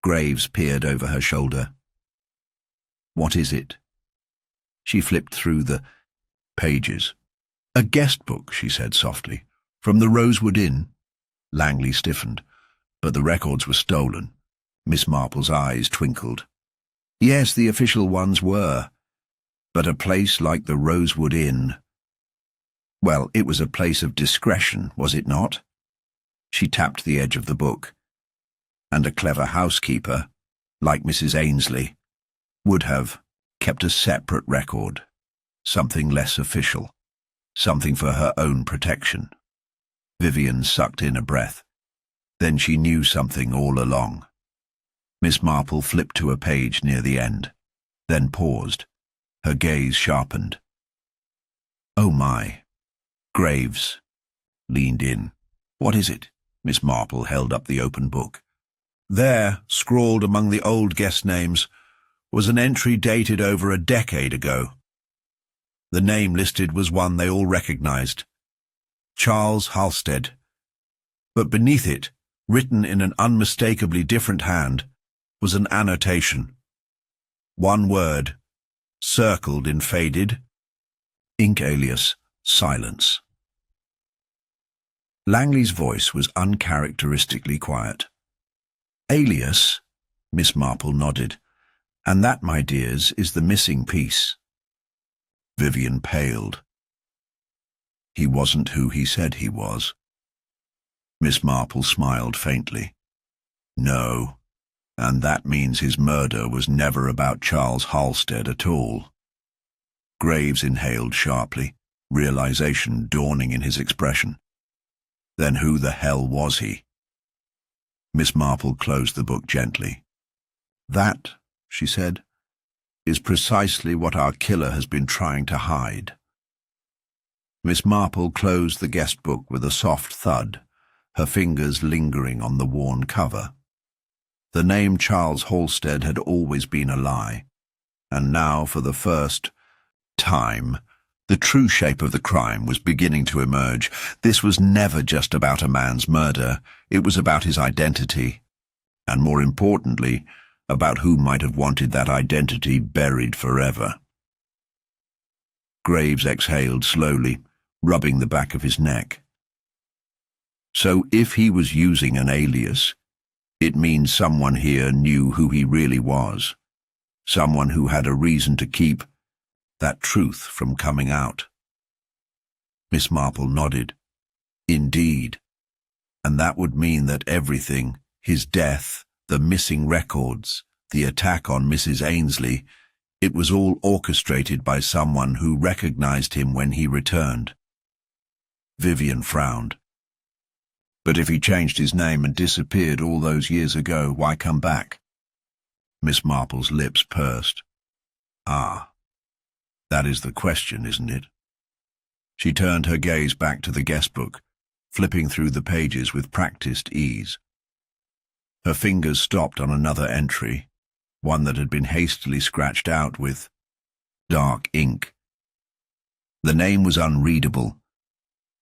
Graves peered over her shoulder. "What is it?" She flipped through the pages. "A guest book," she said softly. "From the Rosewood Inn." Langley stiffened, but the records were stolen. Miss Marple's eyes twinkled. "Yes, the official ones were. But a place like the Rosewood Inn... Well, it was a place of discretion, was it not?" She tapped the edge of the book. "And a clever housekeeper, like Mrs. Ainsley, would have kept a separate record, something less official, something for her own protection." Vivian sucked in a breath. Then she knew something all along. Miss Marple flipped to a page near the end, then paused. Her gaze sharpened. "Oh my." Graves leaned in. "What is it?" Miss Marple held up the open book. There, scrawled among the old guest names, was an entry dated over a decade ago. The name listed was one they all recognized: Charles Halstead. But beneath it, written in an unmistakably different hand, was an annotation. One word, circled in faded ink: alias, silence. Langley's voice was uncharacteristically quiet. "Alias," Miss Marple nodded. "And that, my dears, is the missing piece." Vivian paled. "He wasn't who he said he was." Miss Marple smiled faintly. "No, and that means his murder was never about Charles Halstead at all." Graves inhaled sharply, realization dawning in his expression. "Then who the hell was he?" Miss Marple closed the book gently. "That," she said, "is precisely what our killer has been trying to hide." Miss Marple closed the guest book with a soft thud, her fingers lingering on the worn cover. The name Charles Halstead had always been a lie, and now, for the first time, the true shape of the crime was beginning to emerge. This was never just about a man's murder. It was about his identity, and more importantly, about who might have wanted that identity buried forever. Graves exhaled slowly, rubbing the back of his neck. "So if he was using an alias, it means someone here knew who he really was, someone who had a reason to keep that truth from coming out." Miss Marple nodded. "Indeed. And that would mean that everything, his death, the missing records, the attack on Mrs. Ainsley, it was all orchestrated by someone who recognized him when he returned." Vivian frowned. "But if he changed his name and disappeared all those years ago, why come back?" Miss Marple's lips pursed. "Ah. That is the question, isn't it?" She turned her gaze back to the guest book, flipping through the pages with practiced ease. Her fingers stopped on another entry, one that had been hastily scratched out with dark ink. The name was unreadable,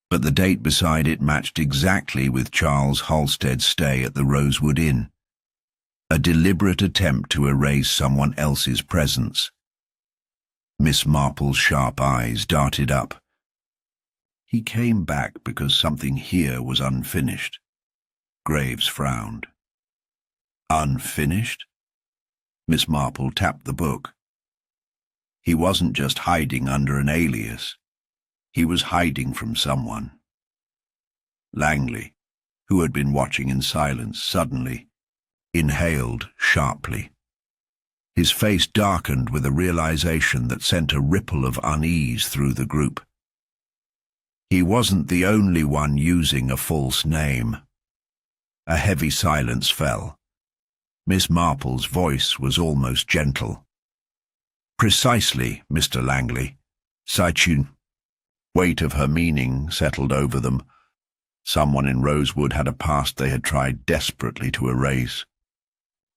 but the date beside it matched exactly with Charles Halstead's stay at the Rosewood Inn. A deliberate attempt to erase someone else's presence. Miss Marple's sharp eyes darted up. "He came back because something here was unfinished." Graves frowned. "Unfinished?" Miss Marple tapped the book. "He wasn't just hiding under an alias. He was hiding from someone." Langley, who had been watching in silence, suddenly inhaled sharply. His face darkened with a realization that sent a ripple of unease through the group. He wasn't the only one using a false name. A heavy silence fell. Miss Marple's voice was almost gentle. "Precisely, Mr. Langley. Saichun." Weight of her meaning settled over them. Someone in Rosewood had a past they had tried desperately to erase.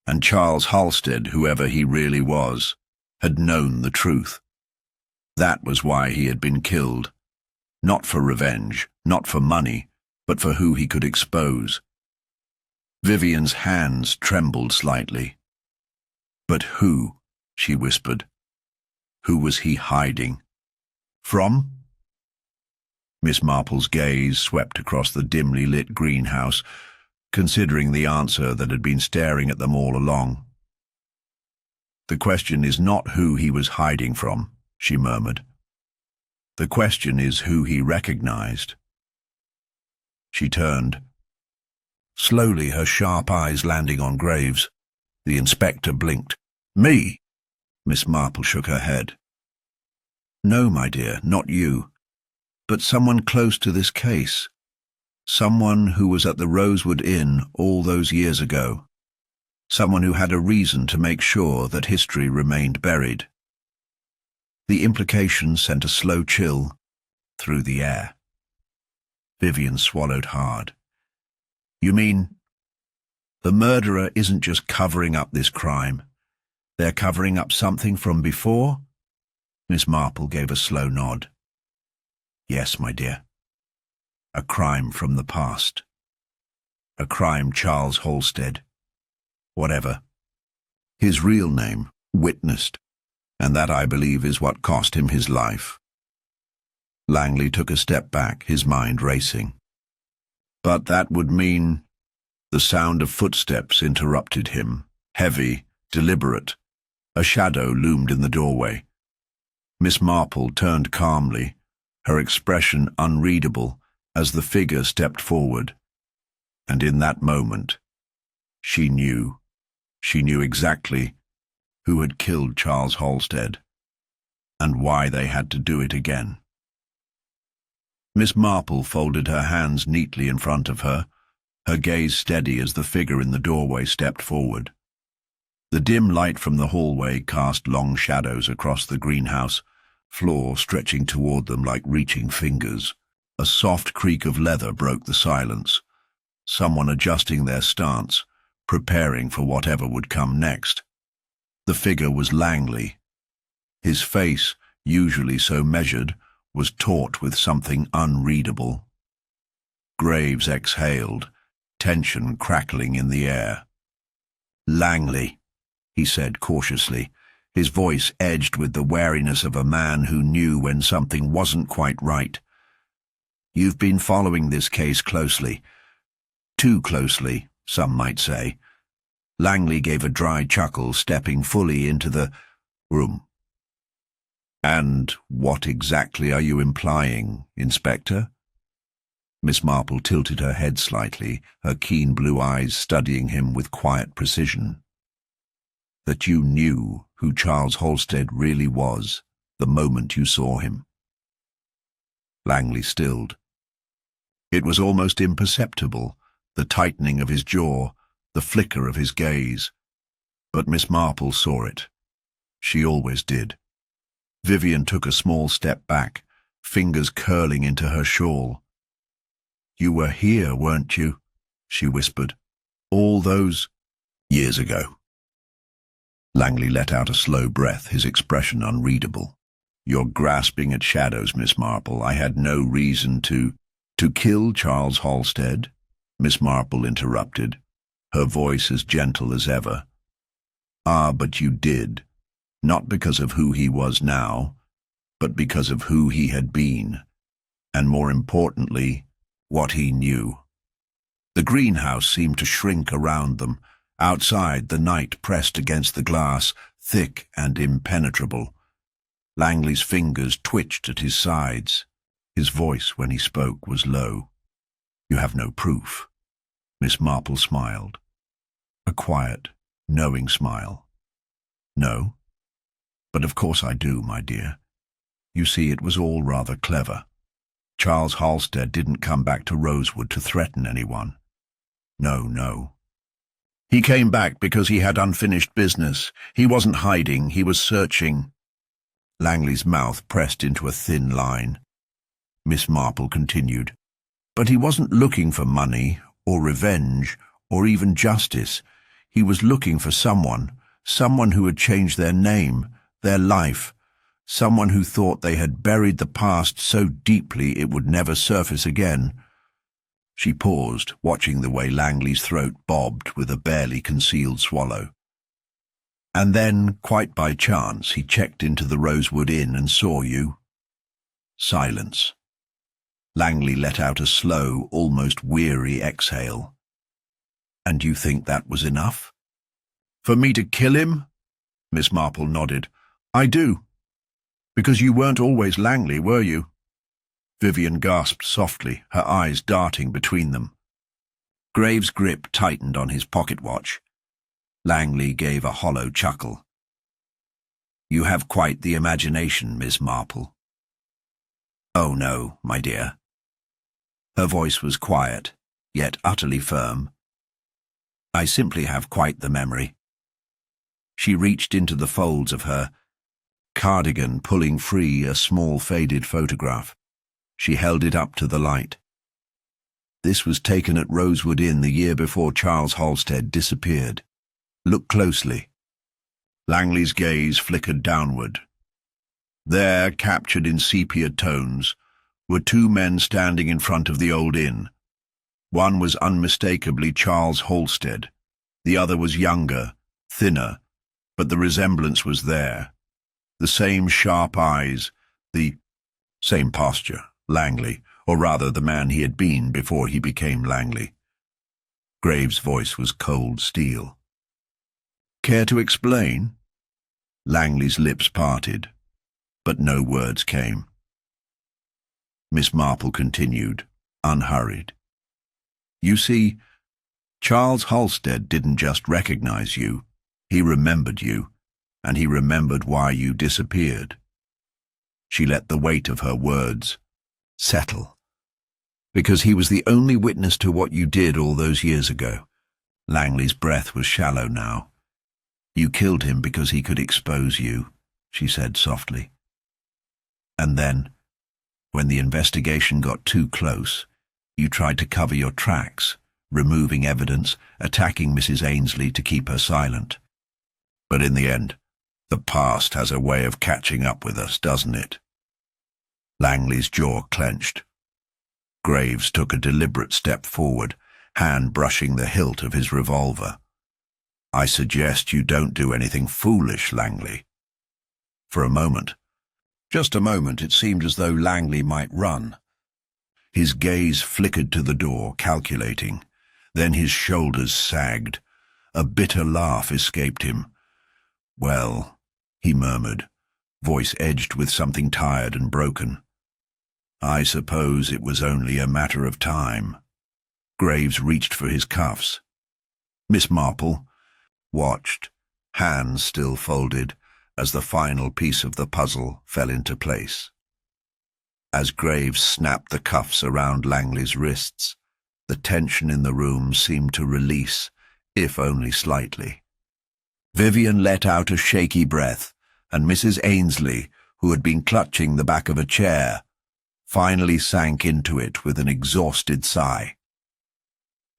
And Charles Halstead, whoever he really was, had known the truth. That was why he had been killed. Not for revenge, not for money, but for who he could expose. Vivian's hands trembled slightly. "But who?" she whispered. "Who was he hiding from?" Miss Marple's gaze swept across the dimly lit greenhouse, considering the answer that had been staring at them all along. "The question is not who he was hiding from," she murmured. "The question is who he recognized." She turned. Slowly, her sharp eyes landing on Graves. The inspector blinked. "Me?" Miss Marple shook her head. "No, my dear, not you. But someone close to this case. Someone who was at the Rosewood Inn all those years ago. Someone who had a reason to make sure that history remained buried." The implication sent a slow chill through the air. Vivian swallowed hard. "You mean the murderer isn't just covering up this crime? They're covering up something from before?" Miss Marple gave a slow nod. "Yes, my dear. A crime from the past. A crime Charles Halstead, whatever, his real name, witnessed, and that, I believe, is what cost him his life." Langley took a step back, his mind racing. "But that would mean—" The sound of footsteps interrupted him, heavy, deliberate. A shadow loomed in the doorway. Miss Marple turned calmly, her expression unreadable, as the figure stepped forward. And in that moment, she knew exactly who had killed Charles Halstead, and why they had to do it again. Miss Marple folded her hands neatly in front of her, her gaze steady as the figure in the doorway stepped forward. The dim light from the hallway cast long shadows across the greenhouse floor, stretching toward them like reaching fingers. A soft creak of leather broke the silence. Someone adjusting their stance, preparing for whatever would come next. The figure was Langley. His face, usually so measured, was taut with something unreadable. Graves exhaled, tension crackling in the air. "Langley," he said cautiously, his voice edged with the wariness of a man who knew when something wasn't quite right. "You've been following this case closely. Too closely, some might say." Langley gave a dry chuckle, stepping fully into the room. "And what exactly are you implying, Inspector?" Miss Marple tilted her head slightly, her keen blue eyes studying him with quiet precision. "That you knew who Charles Halstead really was the moment you saw him." Langley stilled. It was almost imperceptible, the tightening of his jaw, the flicker of his gaze. But Miss Marple saw it. She always did. Vivian took a small step back, fingers curling into her shawl. "You were here, weren't you?" she whispered. "All those years ago." Langley let out a slow breath, his expression unreadable. "You're grasping at shadows, Miss Marple. I had no reason to kill Charles Halstead," Miss Marple interrupted, her voice as gentle as ever. "Ah, but you did. Not because of who he was now, but because of who he had been, and more importantly, what he knew." The greenhouse seemed to shrink around them. Outside, the night pressed against the glass, thick and impenetrable. Langley's fingers twitched at his sides. His voice, when he spoke, was low. "You have no proof." Miss Marple smiled. A quiet, knowing smile. "No? But of course I do, my dear. You see, it was all rather clever. Charles Halstead didn't come back to Rosewood to threaten anyone. No, no. He came back because he had unfinished business. He wasn't hiding, he was searching. Langley's mouth pressed into a thin line. Miss Marple continued. But he wasn't looking for money, or revenge, or even justice. He was looking for someone who had changed their name, their life, someone who thought they had buried the past so deeply it would never surface again. She paused, watching the way Langley's throat bobbed with a barely concealed swallow. And then, quite by chance, he checked into the Rosewood Inn and saw you. Silence. Langley let out a slow, almost weary exhale. And you think that was enough? For me to kill him? Miss Marple nodded. I do. Because you weren't always Langley, were you? Vivian gasped softly, her eyes darting between them. Graves' grip tightened on his pocket watch. Langley gave a hollow chuckle. You have quite the imagination, Miss Marple. Oh no, my dear. Her voice was quiet, yet utterly firm. I simply have quite the memory. She reached into the folds of her cardigan, pulling free a small faded photograph. She held it up to the light. This was taken at Rosewood Inn the year before Charles Halstead disappeared. Look closely. Langley's gaze flickered downward. There, captured in sepia tones, were two men standing in front of the old inn. One was unmistakably Charles Halstead. The other was younger, thinner, but the resemblance was there. The same sharp eyes, the same posture. Langley, or rather the man he had been before he became Langley. Graves' voice was cold steel. Care to explain? Langley's lips parted, but no words came. Miss Marple continued, unhurried. You see, Charles Halstead didn't just recognize you, he remembered you, and he remembered why you disappeared. She let the weight of her words settle. Because he was the only witness to what you did all those years ago. Langley's breath was shallow now. You killed him because he could expose you, she said softly. And then, when the investigation got too close, you tried to cover your tracks, removing evidence, attacking Mrs. Ainsley to keep her silent. But in the end, the past has a way of catching up with us, doesn't it? Langley's jaw clenched. Graves took a deliberate step forward, hand brushing the hilt of his revolver. I suggest you don't do anything foolish, Langley. For a moment, just a moment, it seemed as though Langley might run. His gaze flickered to the door, calculating. Then his shoulders sagged. A bitter laugh escaped him. Well, he murmured, voice edged with something tired and broken. I suppose it was only a matter of time. Graves reached for his cuffs. Miss Marple watched, hands still folded, as the final piece of the puzzle fell into place. As Graves snapped the cuffs around Langley's wrists, the tension in the room seemed to release, if only slightly. Vivian let out a shaky breath, and Mrs. Ainsley, who had been clutching the back of a chair, finally sank into it with an exhausted sigh.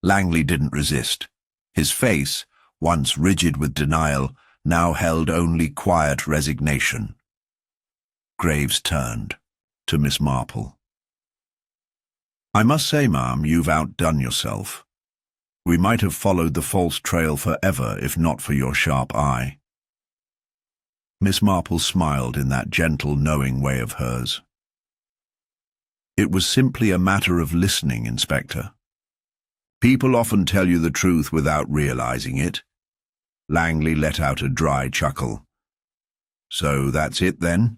Langley didn't resist. His face, once rigid with denial, now held only quiet resignation. Graves turned to Miss Marple. I must say, ma'am, you've outdone yourself. We might have followed the false trail forever if not for your sharp eye. Miss Marple smiled in that gentle, knowing way of hers. It was simply a matter of listening, Inspector. People often tell you the truth without realizing it. Langley let out a dry chuckle. So that's it, then?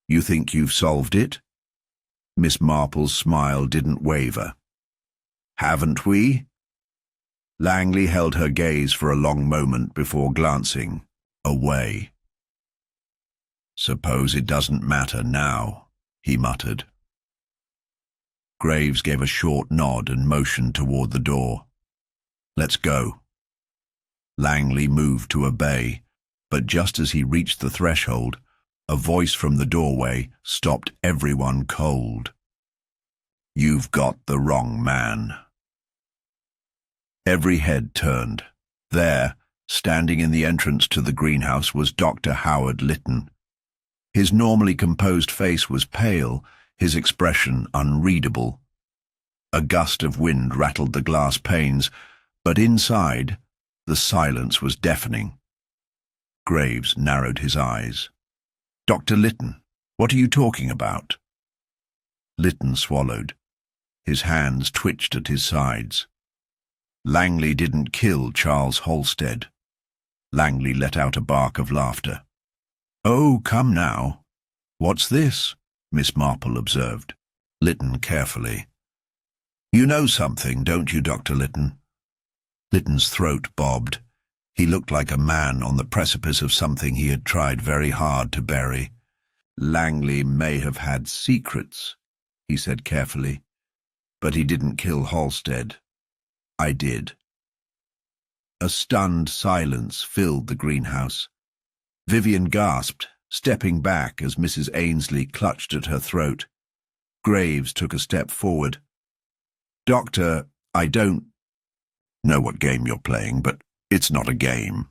You think you've solved it? Miss Marple's smile didn't waver. Haven't we? Langley held her gaze for a long moment before glancing away. Suppose it doesn't matter now, he muttered. Graves gave a short nod and motioned toward the door. Let's go. Langley moved to obey, but just as he reached the threshold, a voice from the doorway stopped everyone cold. "You've got the wrong man." Every head turned. There, standing in the entrance to the greenhouse, was Dr. Howard Lytton. His normally composed face was pale, his expression unreadable. A gust of wind rattled the glass panes, but inside, the silence was deafening. Graves narrowed his eyes. "Dr. Lytton, what are you talking about?" Lytton swallowed. His hands twitched at his sides. "Langley didn't kill Charles Halstead." Langley let out a bark of laughter. "Oh, come now. What's this?" Miss Marple observed. Lytton carefully. "You know something, don't you, Dr. Lytton?" Lytton's throat bobbed. He looked like a man on the precipice of something he had tried very hard to bury. "Langley may have had secrets," he said carefully, "but he didn't kill Halstead. I did." A stunned silence filled the greenhouse. Vivian gasped, stepping back as Mrs. Ainsley clutched at her throat. Graves took a step forward. "Doctor, I don't know what game you're playing, but it's not a game."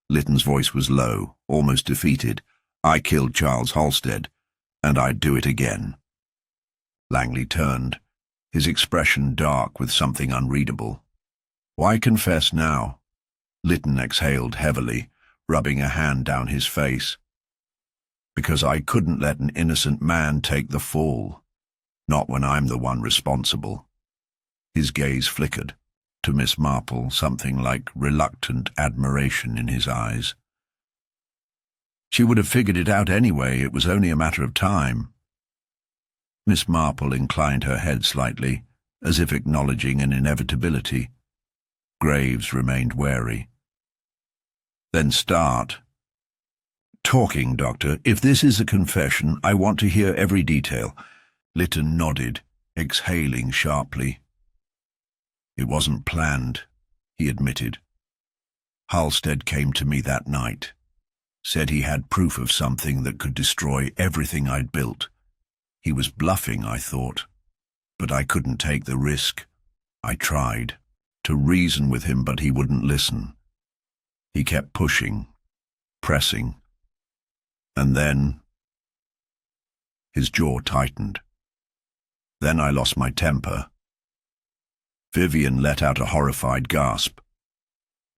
Lytton's voice was low, almost defeated. "I killed Charles Halstead, and I'd do it again." Langley turned, his expression dark with something unreadable. "Why confess now?" Lytton exhaled heavily, rubbing a hand down his face. "Because I couldn't let an innocent man take the fall. Not when I'm the one responsible." His gaze flickered. To Miss Marple, something like reluctant admiration in his eyes. She would have figured it out anyway. It was only a matter of time. Miss Marple inclined her head slightly, as if acknowledging an inevitability. Graves remained wary. "Then start talking, Doctor. If this is a confession, I want to hear every detail." Lytton nodded, exhaling sharply. "It wasn't planned," he admitted. "Halstead came to me that night. Said he had proof of something that could destroy everything I'd built. He was bluffing, I thought, but I couldn't take the risk. I tried to reason with him, but he wouldn't listen. He kept pushing, pressing, and then..." His jaw tightened. "Then I lost my temper." Vivian let out a horrified gasp.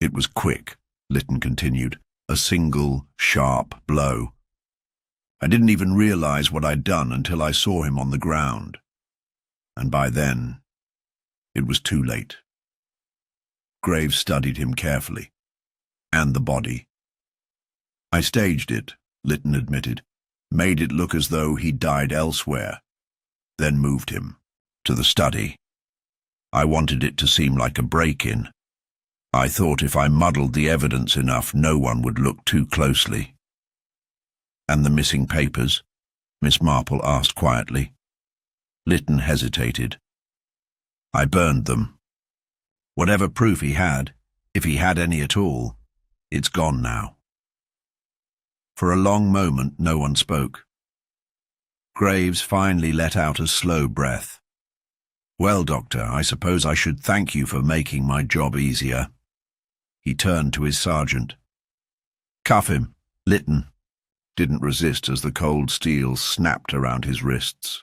"It was quick," Lytton continued. "A single, sharp blow. I didn't even realize what I'd done until I saw him on the ground. And by then, it was too late." Graves studied him carefully. "And the body?" "I staged it," Lytton admitted. "Made it look as though he'd died elsewhere. Then moved him to the study. I wanted it to seem like a break-in. I thought if I muddled the evidence enough, no one would look too closely." "And the missing papers?" Miss Marple asked quietly. Lytton hesitated. "I burned them. Whatever proof he had, if he had any at all, it's gone now." For a long moment, no one spoke. Graves finally let out a slow breath. "Well, Doctor, I suppose I should thank you for making my job easier." He turned to his sergeant. "Cuff him." Lytton didn't resist as the cold steel snapped around his wrists.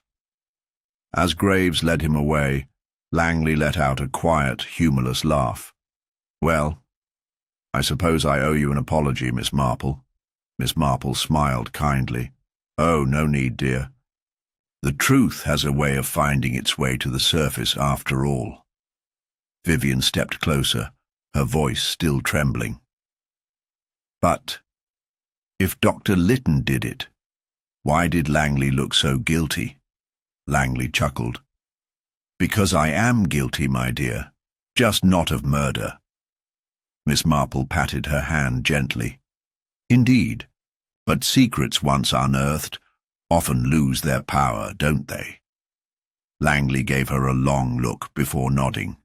As Graves led him away, Langley let out a quiet, humorless laugh. "Well, I suppose I owe you an apology, Miss Marple." Miss Marple smiled kindly. "Oh, no need, dear. The truth has a way of finding its way to the surface after all." Vivian stepped closer, her voice still trembling. "But if Dr. Lytton did it, why did Langley look so guilty?" Langley chuckled. "Because I am guilty, my dear, just not of murder." Miss Marple patted her hand gently. "Indeed, but secrets once unearthed often lose their power, don't they?" Langley gave her a long look before nodding.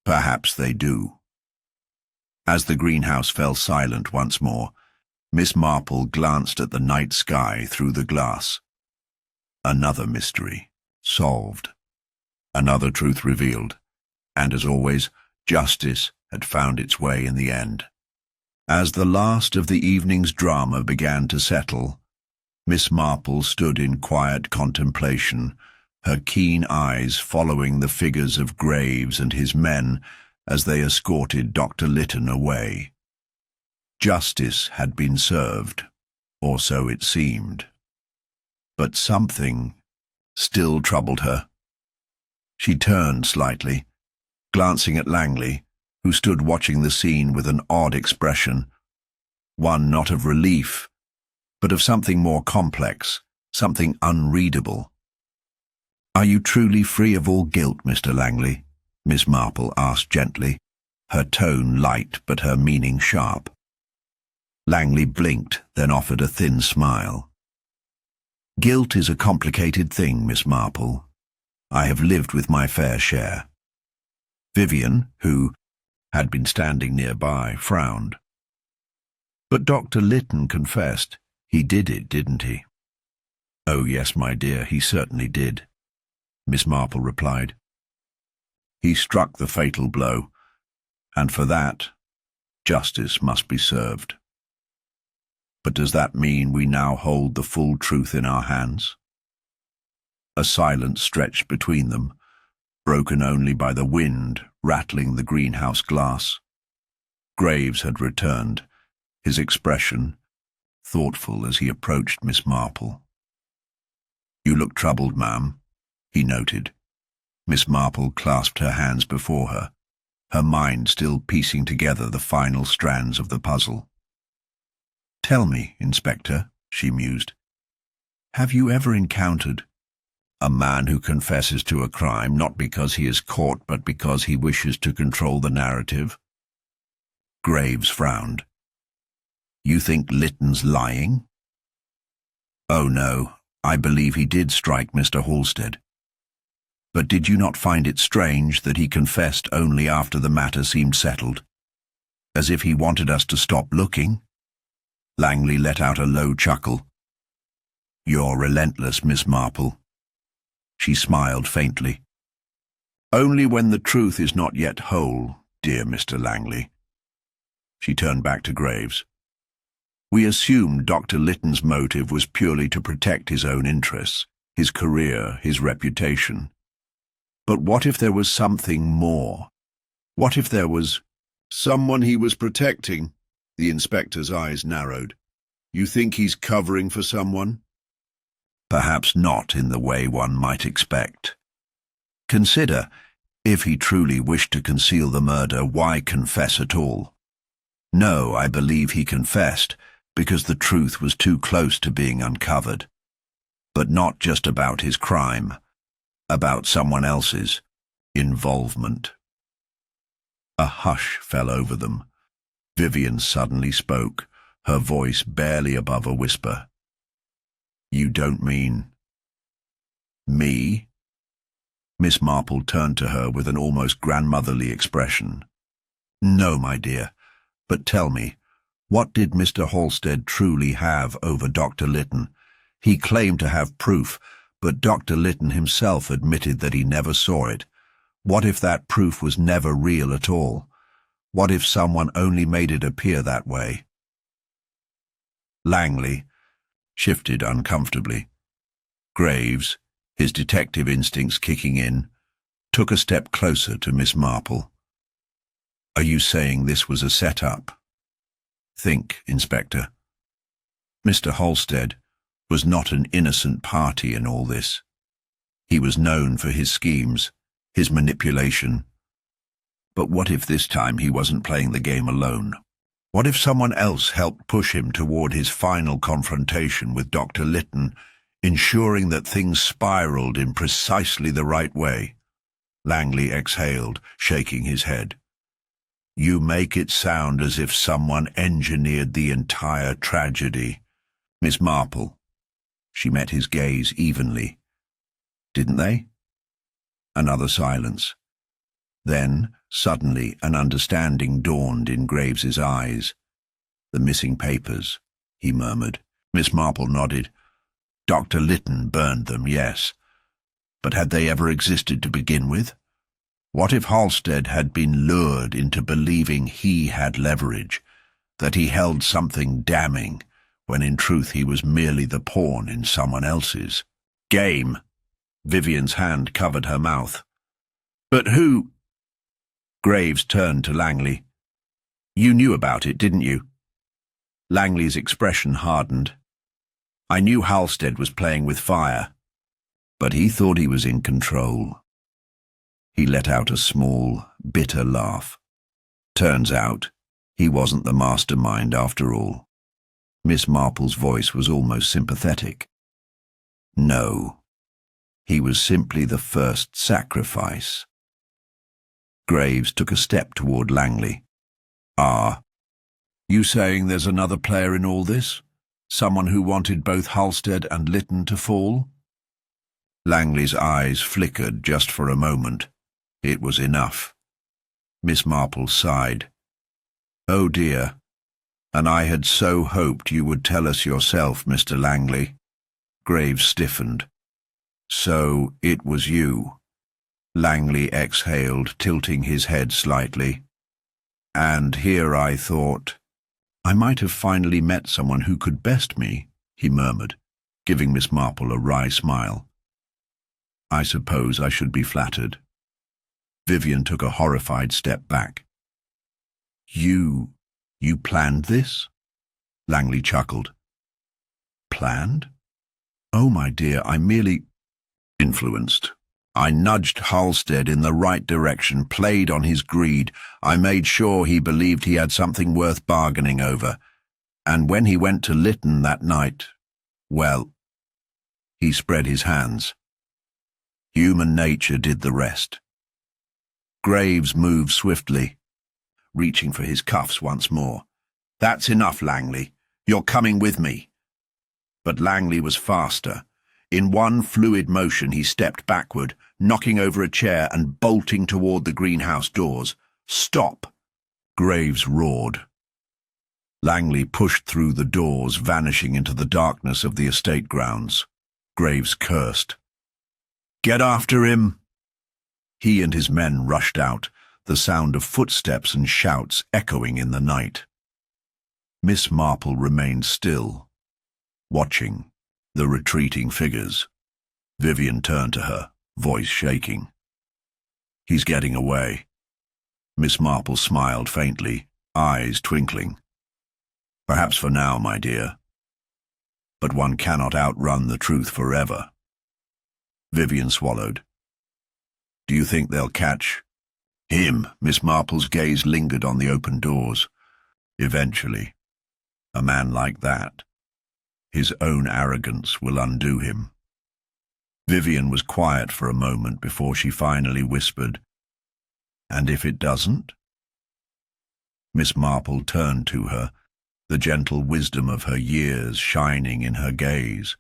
"Perhaps they do." As the greenhouse fell silent once more, Miss Marple glanced at the night sky through the glass. Another mystery solved. Another truth revealed. And as always, justice had found its way in the end. As the last of the evening's drama began to settle, Miss Marple stood in quiet contemplation, her keen eyes following the figures of Graves and his men as they escorted Dr. Lytton away. Justice had been served, or so it seemed. But something still troubled her. She turned slightly, glancing at Langley, who stood watching the scene with an odd expression, one not of relief, but of something more complex, something unreadable. "Are you truly free of all guilt, Mr. Langley?" Miss Marple asked gently, her tone light but her meaning sharp. Langley blinked, then offered a thin smile. "Guilt is a complicated thing, Miss Marple. I have lived with my fair share." Vivian, who had been standing nearby, frowned. "But Dr. Lytton confessed. He did it, didn't he?" "Oh, yes, my dear, he certainly did," Miss Marple replied. "He struck the fatal blow, and for that, justice must be served. But does that mean we now hold the full truth in our hands?" A silence stretched between them, broken only by the wind rattling the greenhouse glass. Graves had returned, his expression thoughtful as he approached Miss Marple. "You look troubled, ma'am," he noted. Miss Marple clasped her hands before her, her mind still piecing together the final strands of the puzzle. "Tell me, Inspector," she mused, "have you ever encountered a man who confesses to a crime not because he is caught but because he wishes to control the narrative?" Graves frowned. "You think Lytton's lying?" "Oh no, I believe he did strike Mr. Halstead. But did you not find it strange that he confessed only after the matter seemed settled? As if he wanted us to stop looking?" Langley let out a low chuckle. "You're relentless, Miss Marple." She smiled faintly. "Only when the truth is not yet whole, dear Mr. Langley." She turned back to Graves. "We assumed Dr. Lytton's motive was purely to protect his own interests, his career, his reputation. But what if there was something more? What if there was someone he was protecting?" The inspector's eyes narrowed. "You think he's covering for someone?" "Perhaps not in the way one might expect. Consider, if he truly wished to conceal the murder, why confess at all? No, I believe he confessed because the truth was too close to being uncovered. But not just about his crime, about someone else's involvement." A hush fell over them. Vivian suddenly spoke, her voice barely above a whisper. "You don't mean me?" Miss Marple turned to her with an almost grandmotherly expression. "No, my dear, but tell me, what did Mr. Halstead truly have over Dr. Lytton? He claimed to have proof, but Dr. Lytton himself admitted that he never saw it. What if that proof was never real at all? What if someone only made it appear that way?" Langley shifted uncomfortably. Graves, his detective instincts kicking in, took a step closer to Miss Marple. "Are you saying this was a set-up?" "Think, Inspector. Mr. Halstead was not an innocent party in all this. He was known for his schemes, his manipulation. But what if this time he wasn't playing the game alone? What if someone else helped push him toward his final confrontation with Dr. Lytton, ensuring that things spiraled in precisely the right way? Langley exhaled, shaking his head. You make it sound as if someone engineered the entire tragedy. Miss Marple. She met his gaze evenly. Didn't they? Another silence. Then, suddenly, an understanding dawned in Graves's eyes. "The missing papers," he murmured. Miss Marple nodded. "Dr. Lytton burned them, yes. But had they ever existed to begin with? What if Halstead had been lured into believing he had leverage, that he held something damning, when in truth he was merely the pawn in someone else's game?" Vivian's hand covered her mouth. "But who—" Graves turned to Langley. "You knew about it, didn't you?" Langley's expression hardened. "I knew Halstead was playing with fire, but he thought he was in control." He let out a small, bitter laugh. "Turns out, he wasn't the mastermind after all." Miss Marple's voice was almost sympathetic. "No, he was simply the first sacrifice." Graves took a step toward Langley. "Ah, you saying there's another player in all this? Someone who wanted both Halstead and Lytton to fall?" Langley's eyes flickered just for a moment. It was enough. Miss Marple sighed. "Oh dear, and I had so hoped you would tell us yourself, Mr. Langley." Graves stiffened. "So it was you." Langley exhaled, tilting his head slightly. "And here I thought I might have finally met someone who could best me," he murmured, giving Miss Marple a wry smile. "I suppose I should be flattered." Vivian took a horrified step back. You planned this?" Langley chuckled. "Planned? Oh, my dear, I merely—" "Influenced. I nudged Halstead in the right direction, played on his greed. I made sure he believed he had something worth bargaining over. And when he went to Lytton that night, well," he spread his hands. "Human nature did the rest." Graves moved swiftly, reaching for his cuffs once more. "That's enough, Langley. You're coming with me." But Langley was faster. In one fluid motion he stepped backward, knocking over a chair and bolting toward the greenhouse doors. "Stop!" Graves roared. Langley pushed through the doors, vanishing into the darkness of the estate grounds. Graves cursed. "Get after him!" He and his men rushed out, the sound of footsteps and shouts echoing in the night. Miss Marple remained still, watching the retreating figures. Vivian turned to her, voice shaking. "He's getting away." Miss Marple smiled faintly, eyes twinkling. "Perhaps for now, my dear. But one cannot outrun the truth forever." Vivian swallowed. "Do you think they'll catch him?" Miss Marple's gaze lingered on the open doors. "Eventually. A man like that. His own arrogance will undo him." Vivian was quiet for a moment before she finally whispered, "And if it doesn't?" Miss Marple turned to her, the gentle wisdom of her years shining in her gaze.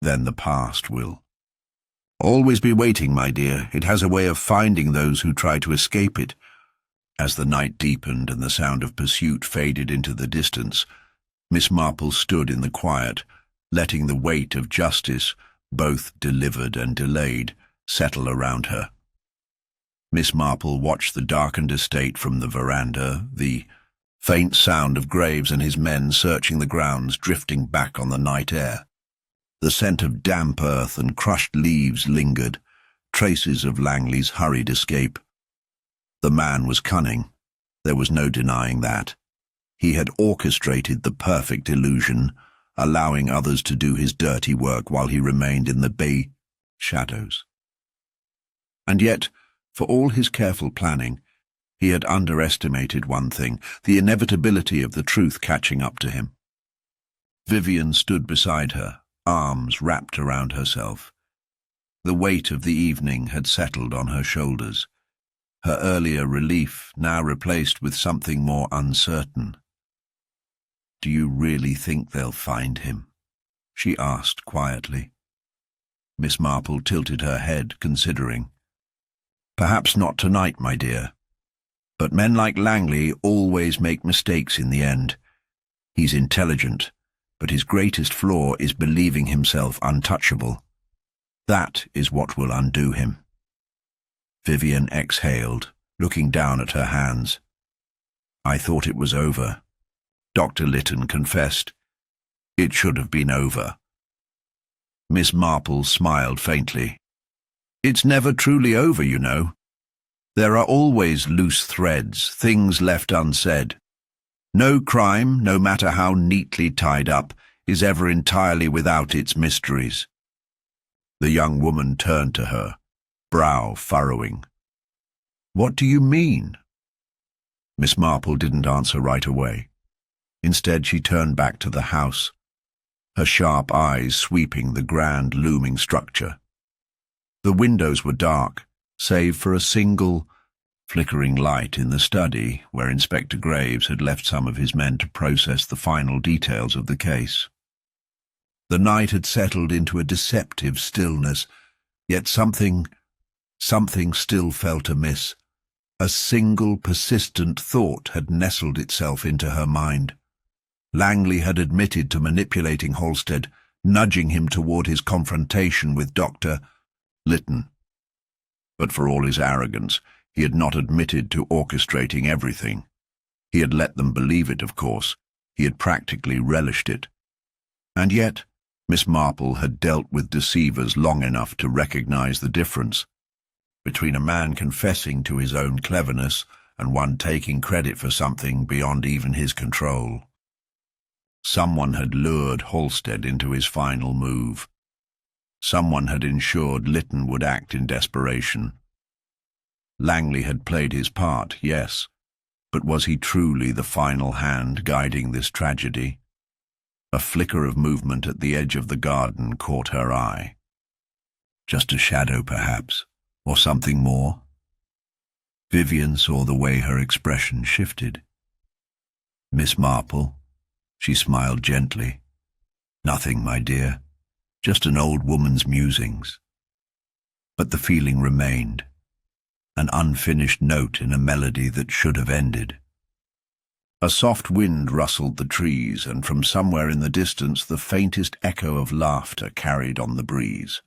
"Then the past will." "Always be waiting, my dear. It has a way of finding those who try to escape it." As the night deepened and the sound of pursuit faded into the distance, Miss Marple stood in the quiet, letting the weight of justice, both delivered and delayed, settle around her. Miss Marple watched the darkened estate from the veranda, the faint sound of Graves and his men searching the grounds drifting back on the night air. The scent of damp earth and crushed leaves lingered, traces of Langley's hurried escape. The man was cunning. There was no denying that. He had orchestrated the perfect illusion, allowing others to do his dirty work while he remained in the bay shadows. And yet, for all his careful planning, he had underestimated one thing, the inevitability of the truth catching up to him. Vivian stood beside her, arms wrapped around herself. The weight of the evening had settled on her shoulders, her earlier relief now replaced with something more uncertain. "Do you really think they'll find him?" she asked quietly. Miss Marple tilted her head, considering. Perhaps not tonight, my dear. But men like Langley always make mistakes in the end. He's intelligent, but his greatest flaw is believing himself untouchable. That is what will undo him." Vivian exhaled, looking down at her hands. "I thought it was over." Dr. Lytton confessed. "It should have been over." Miss Marple smiled faintly. "It's never truly over, you know. There are always loose threads, things left unsaid. No crime, no matter how neatly tied up, is ever entirely without its mysteries." The young woman turned to her, brow furrowing. "What do you mean?" Miss Marple didn't answer right away. Instead, she turned back to the house, her sharp eyes sweeping the grand looming structure. The windows were dark, save for a single, flickering light in the study where Inspector Graves had left some of his men to process the final details of the case. The night had settled into a deceptive stillness, yet something still felt amiss. A single persistent thought had nestled itself into her mind. Langley had admitted to manipulating Halstead, nudging him toward his confrontation with Dr. Lytton. But for all his arrogance, he had not admitted to orchestrating everything. He had let them believe it, of course. He had practically relished it. And yet, Miss Marple had dealt with deceivers long enough to recognize the difference between a man confessing to his own cleverness and one taking credit for something beyond even his control. Someone had lured Halstead into his final move. Someone had ensured Lytton would act in desperation. Langley had played his part, yes, but was he truly the final hand guiding this tragedy? A flicker of movement at the edge of the garden caught her eye. Just a shadow, perhaps, or something more? Vivian saw the way her expression shifted. "Miss Marple," she smiled gently. "Nothing, my dear, just an old woman's musings." But the feeling remained, an unfinished note in a melody that should have ended. A soft wind rustled the trees, and from somewhere in the distance the faintest echo of laughter carried on the breeze.